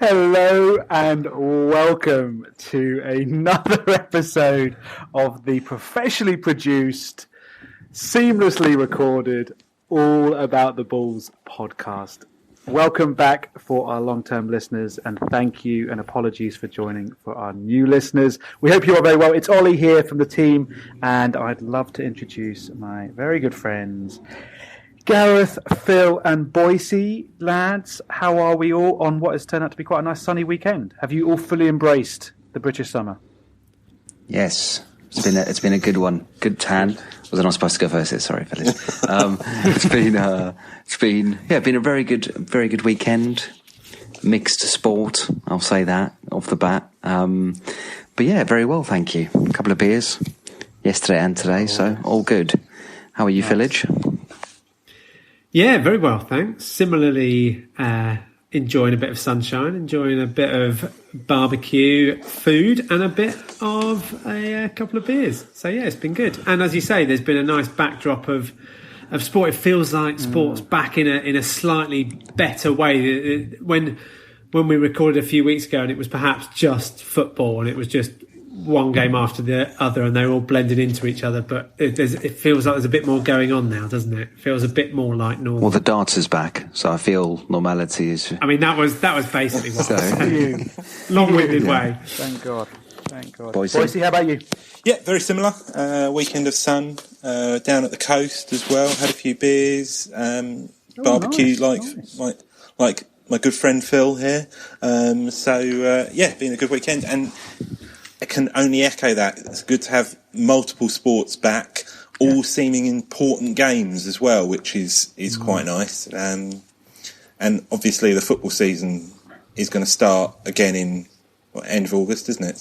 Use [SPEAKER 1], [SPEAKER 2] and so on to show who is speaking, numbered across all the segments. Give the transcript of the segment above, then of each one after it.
[SPEAKER 1] Hello and welcome to another episode of the professionally produced, seamlessly recorded, All About the Bulls podcast. Welcome back for our long-term listeners, and thank you and apologies for joining for our new listeners. We hope you are very well. It's Ollie here from the team, and I'd love to introduce my very good friends, Gareth, Phil and Boise. Lads, how are we all on what has turned out to be quite a nice sunny weekend? Have you all fully embraced the British summer?
[SPEAKER 2] Yes, it's been a good one. Good tan. Was I not supposed to go first? Sorry, fellas. It's been a very good weekend. Mixed sport, I'll say that off the bat. But yeah, very well, thank you. A couple of beers yesterday and today, so all good. How are you, Village?
[SPEAKER 3] Yeah, very well, thanks. Similarly, enjoying a bit of sunshine, enjoying a bit of barbecue food and a bit of a couple of beers. So yeah, it's been good. And as you say, there's been a nice backdrop of sport. It feels like sport's back in a slightly better way. When we recorded a few weeks ago, and it was perhaps just football, and it was just one game after the other, and they're all blended into each other. But it feels like there's a bit more going on now, doesn't it? It feels a bit more like normal.
[SPEAKER 2] Well, the darts is back, so I feel normality is.
[SPEAKER 3] I mean, that was basically what I was saying. Long-winded way.
[SPEAKER 1] Thank God.
[SPEAKER 2] Boise,
[SPEAKER 1] how about you?
[SPEAKER 4] Yeah, very similar. Weekend of sun down at the coast as well. Had a few beers, barbecue,
[SPEAKER 1] nice.
[SPEAKER 4] like my good friend Phil here. Been a good weekend, and I can only echo that. It's good to have multiple sports back, all seeming important games as well, which is quite nice. And obviously the football season is going to start again in end of August, isn't it?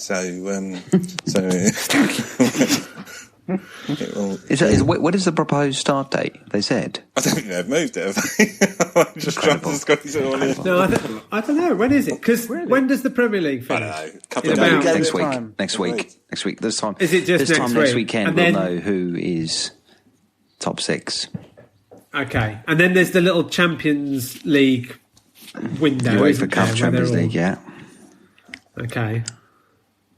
[SPEAKER 2] What is the proposed start date? They said.
[SPEAKER 4] I don't think they've moved it, have they? I'm just trying to squeeze it all in.
[SPEAKER 3] No, I don't know. When is it? Because when does the Premier League finish?
[SPEAKER 4] I don't know. Couple of
[SPEAKER 2] Next week. This time.
[SPEAKER 3] Is it just
[SPEAKER 2] this
[SPEAKER 3] next
[SPEAKER 2] time
[SPEAKER 3] week?
[SPEAKER 2] Next weekend?
[SPEAKER 3] And
[SPEAKER 2] we'll
[SPEAKER 3] then,
[SPEAKER 2] know who is top six.
[SPEAKER 3] Okay, and then there's the little Champions League window.
[SPEAKER 2] You wait for Cup Champions League, yeah.
[SPEAKER 3] Okay.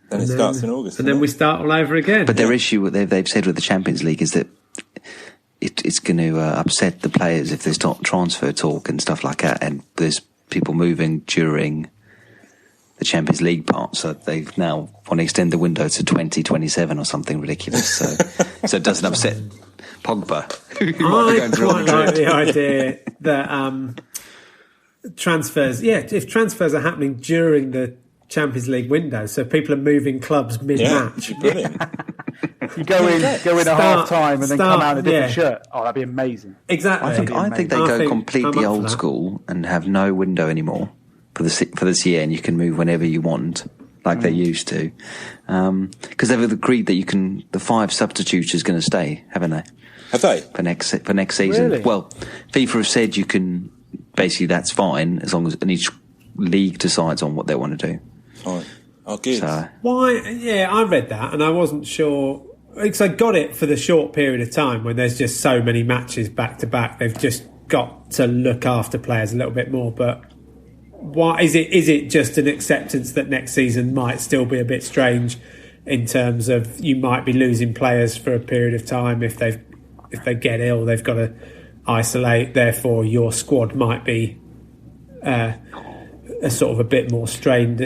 [SPEAKER 4] Then it starts in August.
[SPEAKER 3] And then we start all over again.
[SPEAKER 2] But their issue, they've said with the Champions League, is that it's going to upset the players if there's not transfer talk and stuff like that, and there's people moving during the Champions League part. So they now want to extend the window to 2027 or something ridiculous. So it doesn't upset Pogba.
[SPEAKER 3] I quite like the idea that transfers. Yeah, if transfers are happening during the Champions League window, so people are moving clubs mid-match.
[SPEAKER 4] Yeah, brilliant.
[SPEAKER 1] You go in at half time and then come out in a different shirt. Oh, that'd be amazing.
[SPEAKER 3] Exactly.
[SPEAKER 2] I think they go completely old school and have no window anymore for this year, and you can move whenever you want, like they used to. Because they've agreed that the 5 substitutes is going to stay, haven't they?
[SPEAKER 4] Have they?
[SPEAKER 2] For next season.
[SPEAKER 1] Really?
[SPEAKER 2] Well, FIFA have said you can, basically that's fine as long as each league decides on what they want to do.
[SPEAKER 4] Fine. Oh, good.
[SPEAKER 2] So,
[SPEAKER 3] Why? Yeah, I read that and I wasn't sure. Because I got it for the short period of time when there's just so many matches back to back. They've just got to look after players a little bit more. But why is it just an acceptance that next season might still be a bit strange in terms of you might be losing players for a period of time if they get ill, they've got to isolate. Therefore, your squad might be a sort of a bit more strained.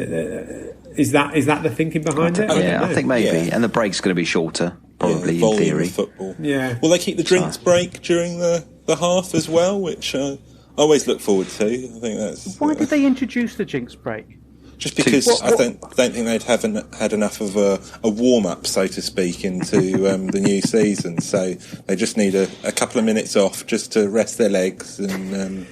[SPEAKER 3] Is that the thinking behind it?
[SPEAKER 2] I think maybe. Yeah. And the break's going to be shorter, probably, in theory.
[SPEAKER 4] Of football.
[SPEAKER 3] Yeah.
[SPEAKER 4] Will they keep the drinks break during the half as well, which I always look forward to? I think that's.
[SPEAKER 1] Why did they introduce the jinx break?
[SPEAKER 4] Just because I don't think they'd had enough of a warm up, so to speak, into the new season. So they just need a couple of minutes off just to rest their legs. And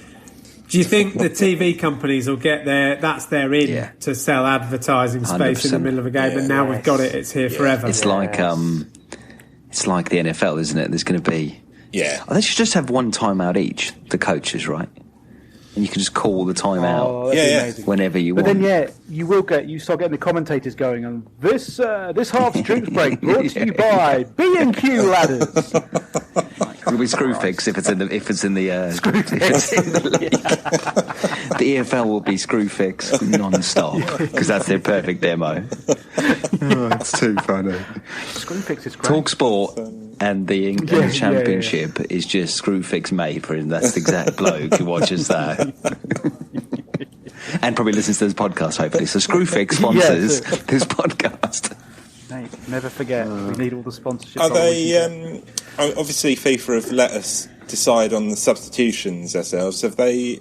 [SPEAKER 3] do you think the TV companies will get that's their in to sell advertising space 100%. In the middle of a game? And now we've got it; it's here forever.
[SPEAKER 2] It's like the NFL, isn't it? There's going to be they should just have one timeout each. The coaches, right? And you can just call the timeout whenever you want.
[SPEAKER 1] But then, you start getting the commentators going on this half's drinks break brought to you by B&Q Ladders.
[SPEAKER 2] It'll be Screwfix if it's in the the EFL will be Screwfix non-stop because that's their perfect demo. It's too funny.
[SPEAKER 1] Screwfix is great.
[SPEAKER 2] Talk Sport and the England Championship is just Screwfix made for him. That's the exact bloke who watches that. And probably listens to this podcast, hopefully. So Screwfix sponsors this podcast.
[SPEAKER 1] Mate, never forget, we need all the sponsorship.
[SPEAKER 4] Are they, obviously FIFA have let us decide on the substitutions ourselves. Have they,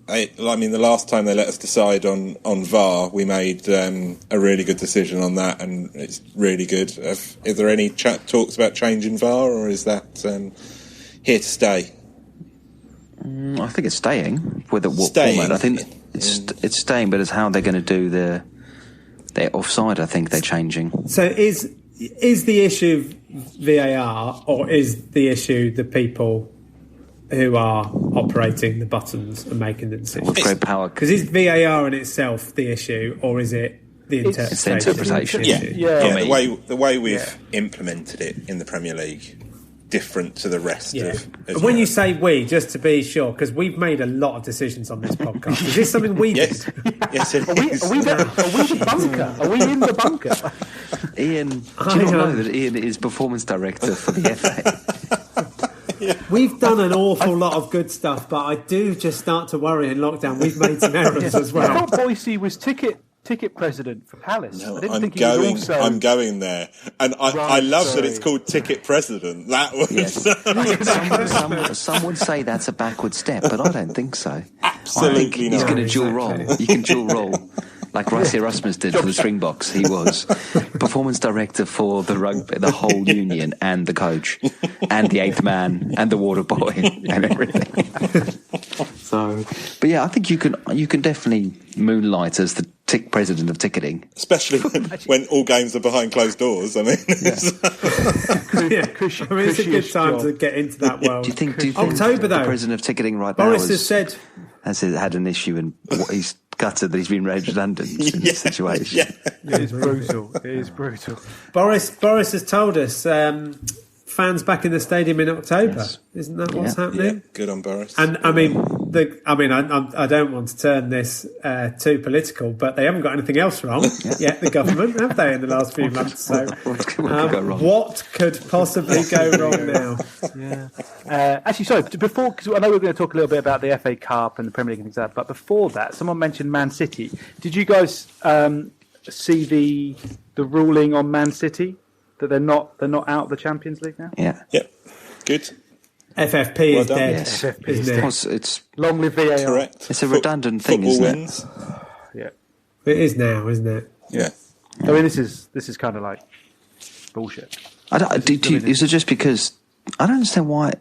[SPEAKER 4] the last time they let us decide on VAR, we made a really good decision on that, and it's really good. Is there any talks about changing VAR, or is that here to stay?
[SPEAKER 2] I think it's staying. What format? I think it's staying, but it's how they're going to do their offside. I think they're changing.
[SPEAKER 3] So is the issue VAR, or is the issue the people who are operating the buttons and making the decisions?
[SPEAKER 2] With great power.
[SPEAKER 3] Because is VAR in itself the issue, or is it the interpretation?
[SPEAKER 2] It's the interpretation.
[SPEAKER 4] The way we've implemented it in the Premier League, different to the rest of.
[SPEAKER 3] When you say we, just to be sure, because we've made a lot of decisions on this podcast. Is this something we did?
[SPEAKER 4] Yes, it is.
[SPEAKER 1] Are we the bunker? Are we in the bunker?
[SPEAKER 2] Ian, do you not know that Ian is performance director for the FA?
[SPEAKER 3] We've done an awful lot of good stuff, but I do just start to worry in lockdown. We've made some errors as well.
[SPEAKER 1] I thought Boise was ticket president for Palace.
[SPEAKER 4] No,
[SPEAKER 1] I didn't think he was also...
[SPEAKER 4] I'm going there, and I love that it's called ticket president. That was
[SPEAKER 2] some would say that's a backward step, but I don't think so.
[SPEAKER 4] Absolutely
[SPEAKER 2] I think he's
[SPEAKER 4] not.
[SPEAKER 2] going to dual role. He can dual role. Like Rice Erasmus did for the Springboks. He was performance director for the rugby, the whole union, and the coach, and the eighth man, and the water boy, and everything. But yeah, I think you can definitely moonlight as the president of ticketing,
[SPEAKER 4] especially when all games are behind closed doors. I mean,
[SPEAKER 3] it's a good time to get into that world.
[SPEAKER 2] Do you think
[SPEAKER 3] October though?
[SPEAKER 2] The president of ticketing right
[SPEAKER 3] Boris
[SPEAKER 2] now
[SPEAKER 3] has said
[SPEAKER 2] has had an issue, and he's gutted that he's been made redundant in this situation.
[SPEAKER 1] Yeah. It is brutal.
[SPEAKER 3] Boris has told us fans back in the stadium in October. Yes. Isn't that what's happening?
[SPEAKER 4] Yeah. Good on Boris.
[SPEAKER 3] And I don't want to turn this too political, but they haven't got anything else wrong yet, the government, have they, in the last few months? So
[SPEAKER 2] what could go wrong?
[SPEAKER 3] What could possibly go wrong now?
[SPEAKER 1] Actually, sorry, before, because I know we're going to talk a little bit about the FA Cup and the Premier League and things like that, but before that, someone mentioned Man City. Did you guys see the ruling on Man City? That they're not out of the Champions League now?
[SPEAKER 2] Yeah.
[SPEAKER 4] Yep. Good.
[SPEAKER 3] FFP is dead.
[SPEAKER 2] Yes.
[SPEAKER 3] FFP is dead.
[SPEAKER 2] It's
[SPEAKER 1] long live VAR.
[SPEAKER 4] Correct.
[SPEAKER 2] It's a redundant thing, isn't
[SPEAKER 4] wins.
[SPEAKER 1] It?
[SPEAKER 3] Yeah. It is now, isn't it?
[SPEAKER 4] Yeah.
[SPEAKER 1] I mean, this is kind of like bullshit.
[SPEAKER 2] Is it just because I don't understand why?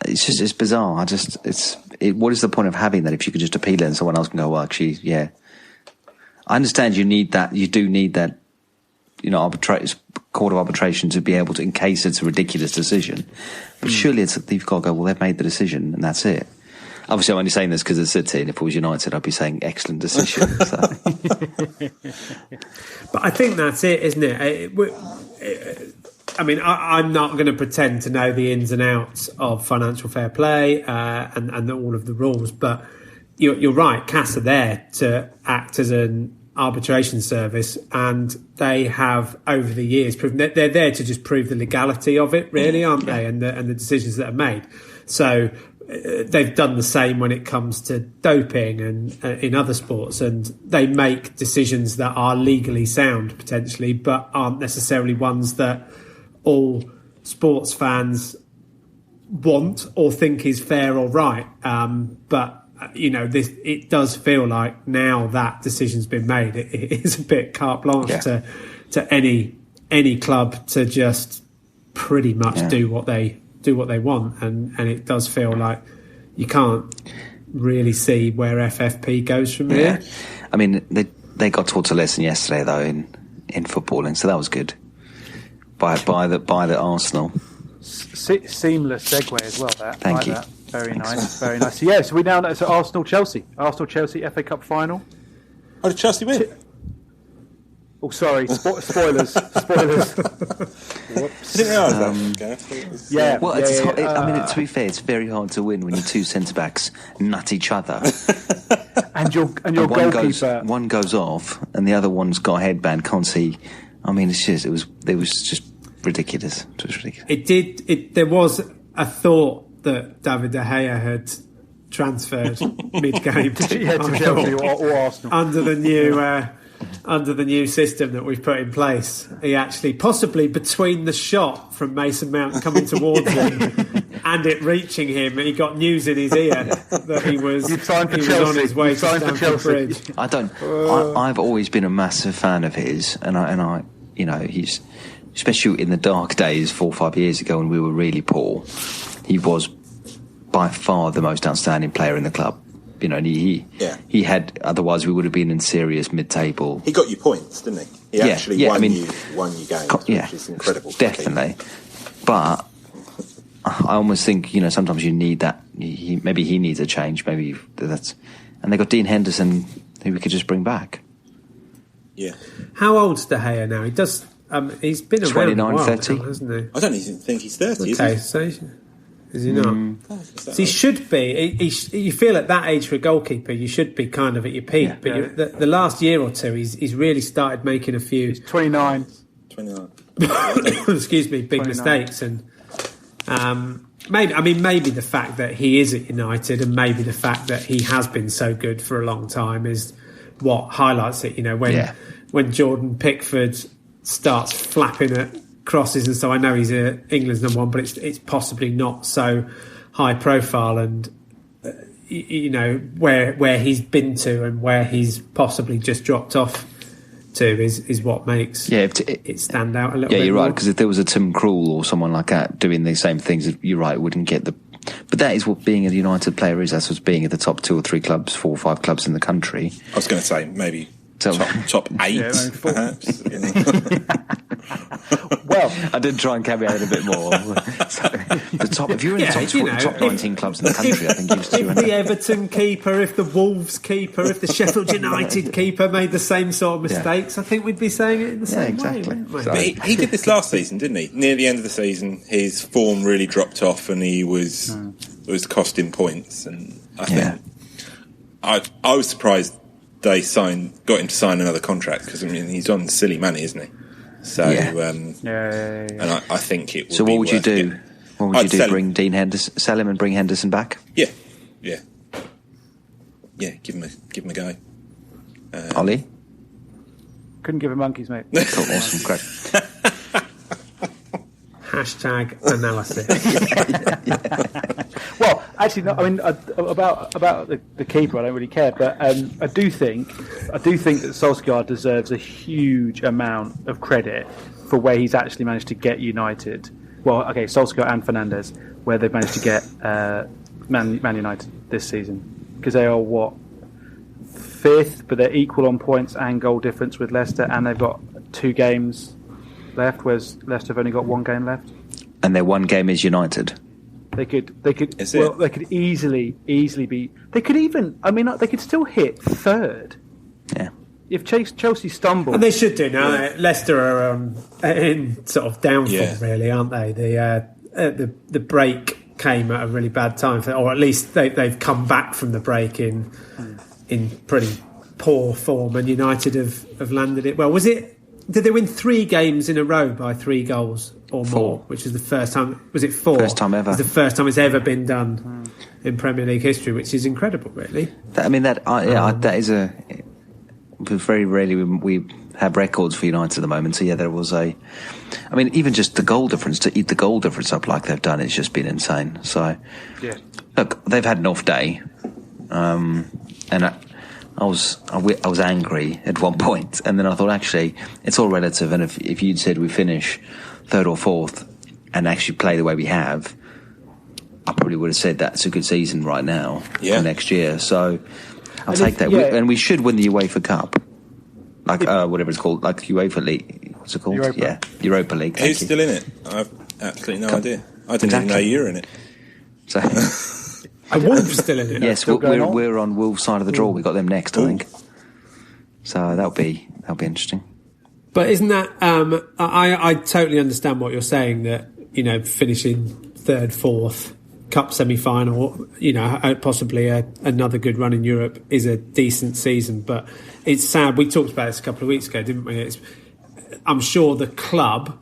[SPEAKER 2] It's bizarre. What is the point of having that if you could just appeal it and someone else can go, well, actually, yeah. I understand you need that. You do need that. Court of arbitration to be able to, in case it's a ridiculous decision. But surely you've got to go, well, they've made the decision and that's it. Obviously, I'm only saying this because it's City, and if it was United, I'd be saying excellent decision. So.
[SPEAKER 3] But I think that's it, isn't it? I'm not going to pretend to know the ins and outs of financial fair play and all of the rules, but you're right. CAS are there to act as an arbitration service, and they have over the years proven that they're there to just prove the legality of it, really, aren't they? And the decisions that are made. So they've done the same when it comes to doping and in other sports, and they make decisions that are legally sound potentially, but aren't necessarily ones that all sports fans want or think is fair or right. But it does feel like now that decision's been made, it is a bit carte blanche to any club to just pretty much do what they want, and it does feel like you can't really see where FFP goes from here.
[SPEAKER 2] I mean, they got taught a lesson yesterday though in footballing, so that was good by the Arsenal.
[SPEAKER 1] Seamless segue as well.
[SPEAKER 2] Thank you.
[SPEAKER 1] That. Very nice, very nice. So we now know. So Arsenal-Chelsea FA Cup final.
[SPEAKER 4] Oh, did Chelsea win?
[SPEAKER 1] Oh, sorry, spoilers. Spoilers.
[SPEAKER 4] I
[SPEAKER 1] Whoops.
[SPEAKER 4] didn't realise that. Gaff. It was-
[SPEAKER 1] Yeah.
[SPEAKER 2] Well, to be fair, it's very hard to win when your two centre backs nut each other.
[SPEAKER 1] And your goalkeeper.
[SPEAKER 2] One goes off, and the other one's got a headband. Can't see. I mean, it was just ridiculous. It was ridiculous.
[SPEAKER 3] There was a thought that David De Gea had transferred mid-game
[SPEAKER 1] to Chelsea or Arsenal
[SPEAKER 3] under the new system that we've put in place. He actually, possibly between the shot from Mason Mount coming towards him and it reaching him, he got news in his ear that he was on his way to Stamford Bridge.
[SPEAKER 2] I've always been a massive fan of his, and I, he's, especially in the dark days 4 or 5 years ago when we were really poor, he was by far the most outstanding player in the club. And he had, otherwise we would have been in serious mid-table.
[SPEAKER 4] He got you points, didn't he? He actually won you games, which is incredible.
[SPEAKER 2] Definitely. But I almost think, sometimes you need that. Maybe he needs a change. Maybe that's. And they got Dean Henderson, who we could just bring back.
[SPEAKER 4] Yeah.
[SPEAKER 3] How old's De Gea now? He does. He's been around
[SPEAKER 2] 29,
[SPEAKER 3] a while
[SPEAKER 2] 30.
[SPEAKER 3] now, hasn't he?
[SPEAKER 4] I don't even think he's 30.
[SPEAKER 3] Okay,
[SPEAKER 4] Is
[SPEAKER 3] so is he not? So he should be. You feel at that age for a goalkeeper, you should be kind of at your peak. But the last year or two, he's really started making a few
[SPEAKER 1] 29.
[SPEAKER 3] excuse me, big
[SPEAKER 1] 29.
[SPEAKER 3] mistakes, and maybe the fact that he is at United, and maybe the fact that he has been so good for a long time is what highlights it. When Jordan Pickford starts flapping at crosses, and so I know he's England's number one, but it's possibly not so high profile, and where he's been to and where he's possibly just dropped off to is what makes it stand out a little bit.
[SPEAKER 2] Yeah, you're
[SPEAKER 3] more.
[SPEAKER 2] right, because if there was a Tim Krul or someone like that doing the same things, you're right, wouldn't get the. But that is what being a United player is. That's what's being at the top 2 or 3 clubs, 4 or 5 clubs in the country.
[SPEAKER 4] I was going to say maybe top 8, perhaps.
[SPEAKER 1] Well,
[SPEAKER 2] I did try and caveat it a bit more. The top, if you're in the top 19 clubs in the country, I think
[SPEAKER 3] if the Everton keeper, if the Wolves keeper, if the Sheffield United keeper made the same sort of mistakes, I think we'd be saying it in the same way. Wouldn't we?
[SPEAKER 4] But he did this last season, didn't he? Near the end of the season, his form really dropped off, and he was costing points. And I think I was surprised they got him to sign another contract, because he's on silly money, isn't he? So, and I think it would.
[SPEAKER 2] So, what would you do?
[SPEAKER 4] It.
[SPEAKER 2] What would you do? Bring Dean Henderson, sell him, and bring Henderson back?
[SPEAKER 4] Yeah. Give him a go.
[SPEAKER 2] Ollie,
[SPEAKER 1] couldn't give a monkeys, mate.
[SPEAKER 2] cool, awesome, great.
[SPEAKER 3] Hashtag analysis.
[SPEAKER 1] Well, actually, no, I mean about the keeper, I don't really care, but I do think that Solskjaer deserves a huge amount of credit for where he's actually managed to get United. Well, okay, Solskjaer and Fernandes, where they've managed to get Man United this season, because they are 5th, but they're equal on points and goal difference with Leicester, and they've got 2 games left, whereas Leicester have only got 1 game left.
[SPEAKER 2] And their 1 game is United.
[SPEAKER 1] They could easily be. They could even. I mean, they could still hit 3rd.
[SPEAKER 2] Yeah.
[SPEAKER 1] If Chelsea stumble,
[SPEAKER 3] and they should do now. Leicester are in sort of downfall, really, aren't they? The break came at a really bad time, or at least they've come back from the break in pretty poor form, and United have landed it well. Did they win 3 games in a row by 3 goals or
[SPEAKER 2] 4.
[SPEAKER 3] more? Which is the first time. Was it 4?
[SPEAKER 2] First time ever.
[SPEAKER 3] It's the first time it's ever been done in Premier League history, which is incredible, really.
[SPEAKER 2] That is a. Very rarely we have records for United at the moment. So there was a. I mean, even just the goal difference, to eat the goal difference up like they've done, it's just been insane. So, look, they've had an off day, and I was angry at one point, and then I thought, actually, it's all relative. And if you'd said we finish 3rd or 4th and actually play the way we have, I probably would have said that's a good season right now for next year. So I'll take that. And we should win the UEFA Cup, whatever it's called, like UEFA League. What's it called?
[SPEAKER 1] Europa.
[SPEAKER 2] Europa League.
[SPEAKER 4] Who's still in it? I've absolutely no idea. I didn't even know you were in it.
[SPEAKER 2] So.
[SPEAKER 3] Are Wolves still in it?
[SPEAKER 2] Yes, we're on Wolves' side of the draw. We got them next, I think. So that'll be interesting.
[SPEAKER 3] But isn't that? I totally understand what you're saying. That finishing third, fourth, cup semi-final, possibly another good run in Europe is a decent season. But it's sad. We talked about this a couple of weeks ago, didn't we? I'm sure the club,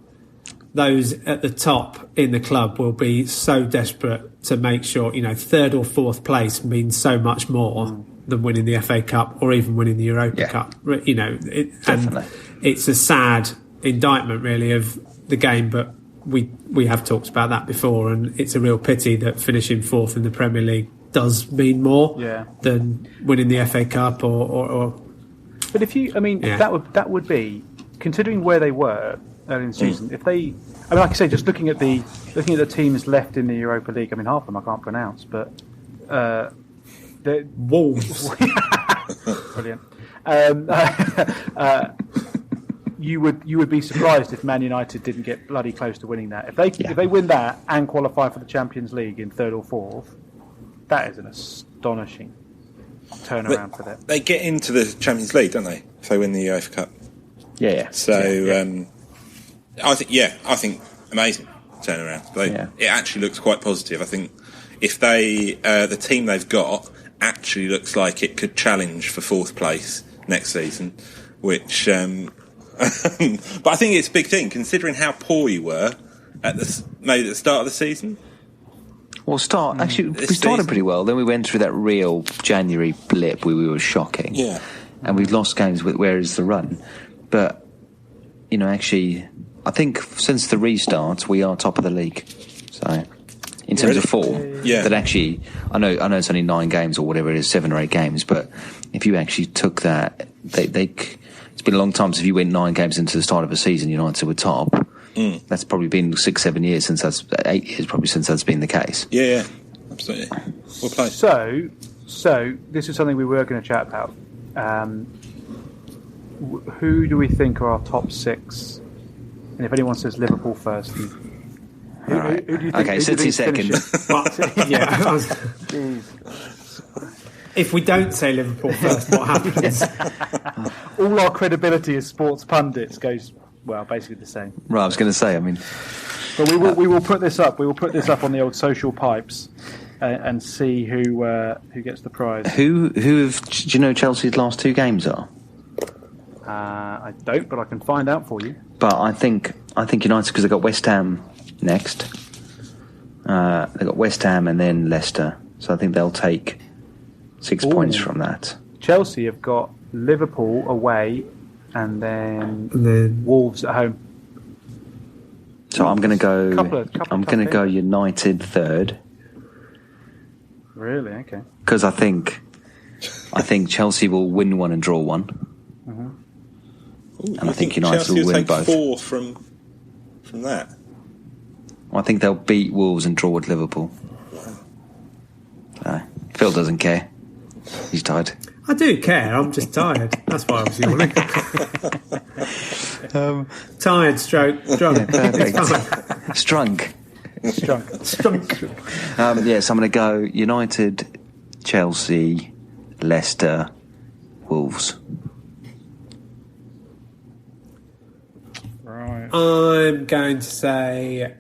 [SPEAKER 3] those at the top in the club, will be so desperate to make sure third or fourth place means so much more than winning the FA Cup or even winning the Europa Cup. And it's a sad indictment, really, of the game. But we have talked about that before, and it's a real pity that finishing fourth in the Premier League does mean more than winning the FA Cup or.
[SPEAKER 1] But that would be, considering where they were early in the season. If they, like I say, just looking at the teams left in the Europa League. I mean, half of them I can't pronounce, but the
[SPEAKER 3] Wolves.
[SPEAKER 1] Brilliant. You would be surprised if Man United didn't get bloody close to winning that. If they win that and qualify for the Champions League in third or fourth, that is an astonishing turnaround for them.
[SPEAKER 4] They get into the Champions League, don't they? If they win the UEFA Cup.
[SPEAKER 2] Yeah.
[SPEAKER 4] So I think amazing turnaround. It actually looks quite positive. I think if the team they've got actually looks like it could challenge for fourth place next season, which. But I think it's a big thing, considering how poor you were maybe at the start of the season.
[SPEAKER 2] Well, actually, we started pretty well. Then we went through that real January blip where we were shocking.
[SPEAKER 4] Yeah.
[SPEAKER 2] And we've lost games with where is the run. But, actually, I think since the restart, we are top of the league. So, in terms of form, that actually, I know it's only 9 games or whatever it is, 7 or 8 games, but if you actually took that, it's been a long time since if you went 9 games into the start of a season, United were top. That's probably been 6-7 years since 8 years probably since that's been the case.
[SPEAKER 4] Yeah, absolutely. Well played.
[SPEAKER 1] So this is something we were going to chat about. Who do we think are our top 6? And if anyone says Liverpool first, who do you think?
[SPEAKER 2] Okay, City second.
[SPEAKER 3] If we don't say Liverpool first, what happens?
[SPEAKER 1] All our credibility as sports pundits goes, basically the same.
[SPEAKER 2] Right, I was going to say,
[SPEAKER 1] But we will put this up. We will put this up on the old social pipes and see who gets the prize.
[SPEAKER 2] Do you know Chelsea's last 2 games are?
[SPEAKER 1] I don't, but I can find out for you.
[SPEAKER 2] But I think United, because they've got West Ham next. They've got West Ham and then Leicester. So I think they'll take 6 points from that.
[SPEAKER 1] Chelsea have got Liverpool away and then Wolves at home.
[SPEAKER 2] So I'm going to go. I'm going to go United third.
[SPEAKER 1] Really? Okay.
[SPEAKER 2] Because I think Chelsea will win 1 and draw 1.
[SPEAKER 4] Mm-hmm.
[SPEAKER 2] And I think United
[SPEAKER 4] Chelsea
[SPEAKER 2] will win
[SPEAKER 4] take
[SPEAKER 2] both.
[SPEAKER 4] 4 from that.
[SPEAKER 2] I think they'll beat Wolves and draw with Liverpool. Phil doesn't care. He's tired.
[SPEAKER 3] I do care. I'm just tired. That's why I was yawning. Tired, stroke, drunk.
[SPEAKER 2] Yeah, perfect. Strunk. So I'm going to go United, Chelsea, Leicester, Wolves.
[SPEAKER 1] Right.
[SPEAKER 3] I'm going to say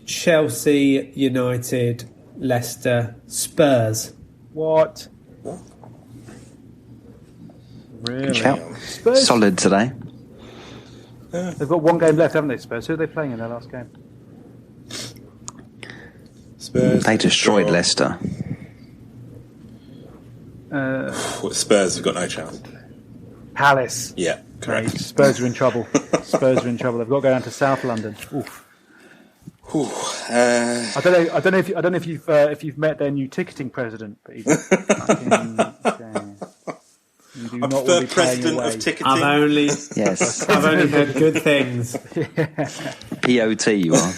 [SPEAKER 3] Chelsea, United, Leicester, Spurs.
[SPEAKER 1] What? Really?
[SPEAKER 2] Spurs? Solid today.
[SPEAKER 1] They've got 1 game left, haven't they, Spurs? Who are they playing in their last game?
[SPEAKER 4] Spurs.
[SPEAKER 2] They destroyed Leicester.
[SPEAKER 4] Spurs have got no chance.
[SPEAKER 1] Palace.
[SPEAKER 4] Yeah, correct.
[SPEAKER 1] Right. Spurs are in trouble. They've got to go down to South London. Oof. I don't know if you've met their new ticketing president, but he's you do
[SPEAKER 4] I
[SPEAKER 1] not
[SPEAKER 4] prefer
[SPEAKER 1] want to be
[SPEAKER 4] president
[SPEAKER 1] away.
[SPEAKER 4] of ticketing.
[SPEAKER 3] I've only heard good things.
[SPEAKER 2] POT, you are.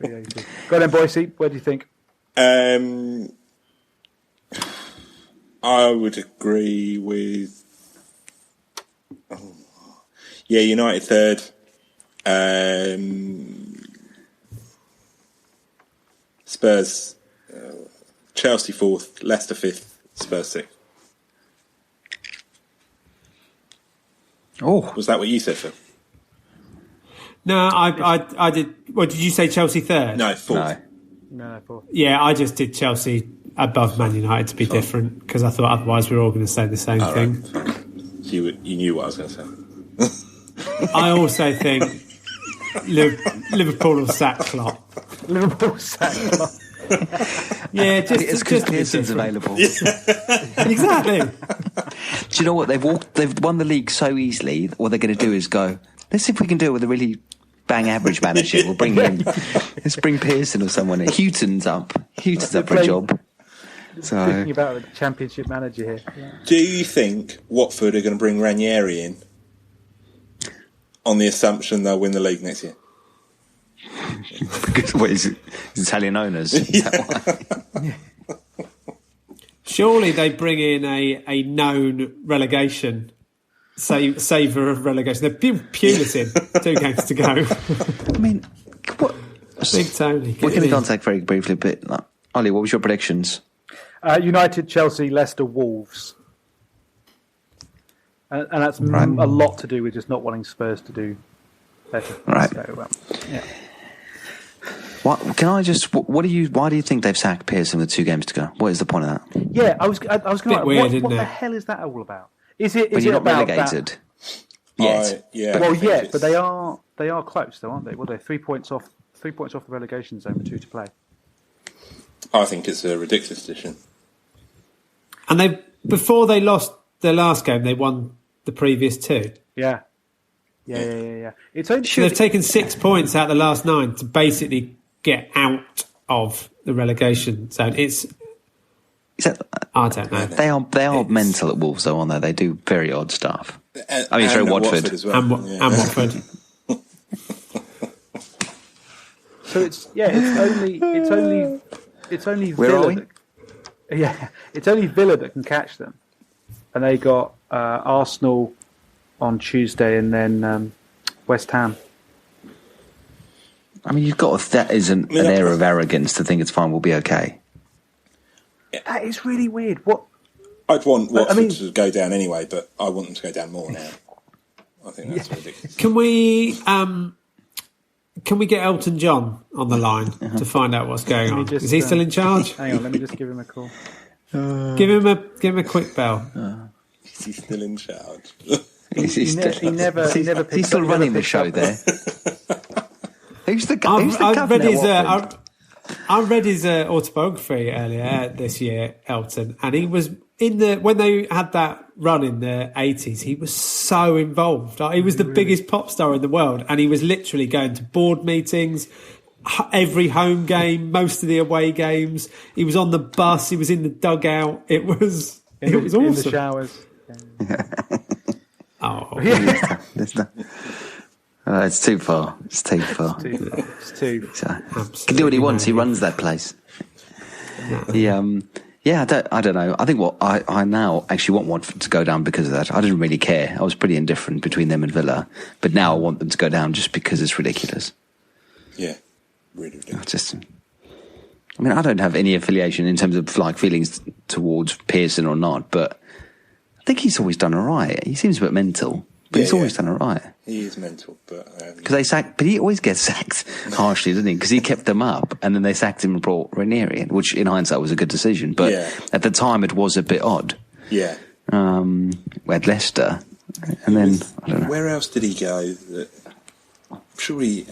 [SPEAKER 1] POT. Go then, Boise. Where do you think?
[SPEAKER 4] I would agree with. United third. Spurs, Chelsea fourth, Leicester fifth, Spurs sixth.
[SPEAKER 2] Oh,
[SPEAKER 4] Was that what you said, Phil?
[SPEAKER 3] No, I did. Well, did you say Chelsea third?
[SPEAKER 4] No, fourth.
[SPEAKER 1] No, fourth.
[SPEAKER 3] Yeah, I just did Chelsea above Man United to be different because I thought otherwise we were all going to say the same thing.
[SPEAKER 4] Right, fine. So you knew what I was going to say.
[SPEAKER 3] I also think Liverpool will sack Klopp.
[SPEAKER 1] Liverpool sack Klopp.
[SPEAKER 3] Yeah, just
[SPEAKER 2] it's because
[SPEAKER 3] to be
[SPEAKER 2] Pearson's
[SPEAKER 3] different.
[SPEAKER 2] available.
[SPEAKER 3] Exactly.
[SPEAKER 2] Do you know what? They've won the league so easily. What they're going to do is go, let's see if we can do it with a really bang average manager. We'll bring in, let's bring Pearson or someone in. Houghton's up for a job. So
[SPEAKER 1] Thinking about the Championship manager here. Yeah.
[SPEAKER 4] Do you think Watford are going to bring Ranieri in on the assumption they'll win the league next year?
[SPEAKER 2] what is it? It's Italian owners.
[SPEAKER 3] Surely they bring in a known relegation saver of relegation. They're Pulis in 2 games to go.
[SPEAKER 2] I mean, what?
[SPEAKER 3] Big Tony.
[SPEAKER 2] We're going to contact very briefly, but Ollie, what was your predictions?
[SPEAKER 1] United, Chelsea, Leicester, Wolves. And that's a lot to do with just not wanting Spurs to do better.
[SPEAKER 2] Right.
[SPEAKER 1] So, yeah.
[SPEAKER 2] Why do you think they've sacked Pearson with 2 games to go? What is the point of that?
[SPEAKER 1] Yeah, I was going to
[SPEAKER 3] weird,
[SPEAKER 1] what
[SPEAKER 3] isn't
[SPEAKER 1] the
[SPEAKER 3] it?
[SPEAKER 1] hell is that all about? Is it
[SPEAKER 2] When you're not
[SPEAKER 1] about
[SPEAKER 2] relegated
[SPEAKER 1] that?
[SPEAKER 2] yet.
[SPEAKER 4] Yeah.
[SPEAKER 1] Well,
[SPEAKER 4] I think
[SPEAKER 1] yeah,
[SPEAKER 4] it's-
[SPEAKER 1] but they are close though, aren't they? Well, they're 3 points off the relegation zone with 2 to play.
[SPEAKER 4] I think it's a ridiculous decision.
[SPEAKER 3] And before they lost their last game, they won the previous 2.
[SPEAKER 1] Yeah. It's only
[SPEAKER 3] So they've taken 6 points out of the last 9 to basically get out of the relegation zone. I don't know.
[SPEAKER 2] They are mental at Wolves, though, aren't they? They do very odd stuff.
[SPEAKER 4] And
[SPEAKER 2] sorry,
[SPEAKER 4] at
[SPEAKER 2] Watford.
[SPEAKER 4] as well.
[SPEAKER 3] And Watford.
[SPEAKER 1] So it's only
[SPEAKER 2] Where
[SPEAKER 1] Villa.
[SPEAKER 2] are we?
[SPEAKER 1] It's only Villa that can catch them, and they got Arsenal on Tuesday, and then West Ham.
[SPEAKER 2] I mean, you've got that isn't an air of arrogance to think it's fine. We'll be okay.
[SPEAKER 1] That is really weird. What?
[SPEAKER 4] I'd want Watford to go down anyway, but I want them to go down more now. I think that's ridiculous.
[SPEAKER 3] Can we get Elton John on the line to find out what's going on? Is he still in charge?
[SPEAKER 1] Hang on, let me just give him a call.
[SPEAKER 3] Give him a quick bell.
[SPEAKER 4] Is he still in charge?
[SPEAKER 1] He never picks
[SPEAKER 2] He's still
[SPEAKER 1] up-
[SPEAKER 2] running
[SPEAKER 1] never
[SPEAKER 2] the
[SPEAKER 1] picks
[SPEAKER 2] show
[SPEAKER 1] up-
[SPEAKER 2] there. Who's the
[SPEAKER 3] I read his autobiography earlier this year, Elton, and he was when they had that run in the 80s, he was so involved. Like, he was the biggest pop star in the world, and he was literally going to board meetings, every home game, most of the away games. He was on the bus, he was in the dugout. It was awesome.
[SPEAKER 1] in the showers.
[SPEAKER 3] Oh,
[SPEAKER 2] it's too far. It's too far.
[SPEAKER 1] It's too.
[SPEAKER 2] So, he can do what he wants. He runs that place. I don't know. I think I now actually want Watford to go down because of that. I didn't really care. I was pretty indifferent between them and Villa, but now I want them to go down just because it's ridiculous.
[SPEAKER 4] Yeah, really ridiculous.
[SPEAKER 2] I don't have any affiliation in terms of like feelings towards Pearson or not, but I think he's always done all right. He seems a bit mental, but he's always done all right.
[SPEAKER 4] He is mental, but
[SPEAKER 2] but he always gets sacked harshly, doesn't he? Because he kept them up, and then they sacked him and brought Ranieri in, which in hindsight was a good decision. But at the time, it was a bit odd.
[SPEAKER 4] Yeah.
[SPEAKER 2] We had Leicester, and then I don't know.
[SPEAKER 4] Where else did he go? I'm sure he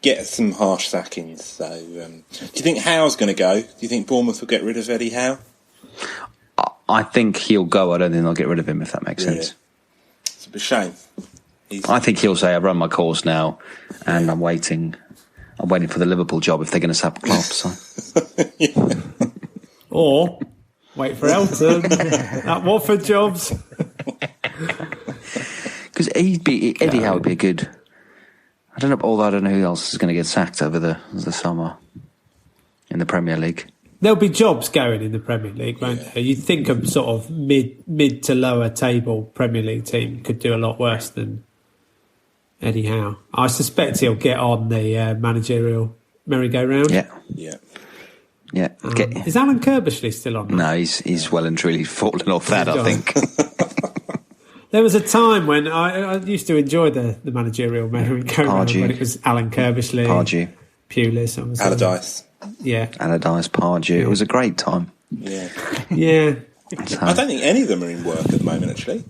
[SPEAKER 4] gets some harsh sackings. So, do you think Howe's going to go? Do you think Bournemouth will get rid of Eddie Howe?
[SPEAKER 2] I think he'll go. I don't think they'll get rid of him, if that makes sense.
[SPEAKER 4] It's a shame.
[SPEAKER 2] I think he'll say, I've run my course now, and I'm waiting for the Liverpool job if they're going to sack Klopp. So.
[SPEAKER 3] Or wait for Elton at Watford jobs.
[SPEAKER 2] Because Eddie Howe would be a good. I don't know who else is going to get sacked over the summer in the Premier League.
[SPEAKER 3] There'll be jobs going in the Premier League, won't there? You'd think a sort of mid to lower table Premier League team could do a lot worse than Eddie Howe. I suspect he'll get on the managerial merry-go-round.
[SPEAKER 2] Yeah.
[SPEAKER 3] Is Alan Kirbishley still on?
[SPEAKER 2] No, he's well and truly fallen off that, I think.
[SPEAKER 3] There was a time when I used to enjoy the managerial merry-go-round when it was Alan Kirbishley,
[SPEAKER 2] Pardew,
[SPEAKER 3] Pulis,
[SPEAKER 4] Allardyce.
[SPEAKER 3] Yeah.
[SPEAKER 2] Allardyce, Pardew. It was a great time.
[SPEAKER 4] Yeah.
[SPEAKER 3] Yeah.
[SPEAKER 2] So,
[SPEAKER 4] I don't think any of them are in work at the moment, actually.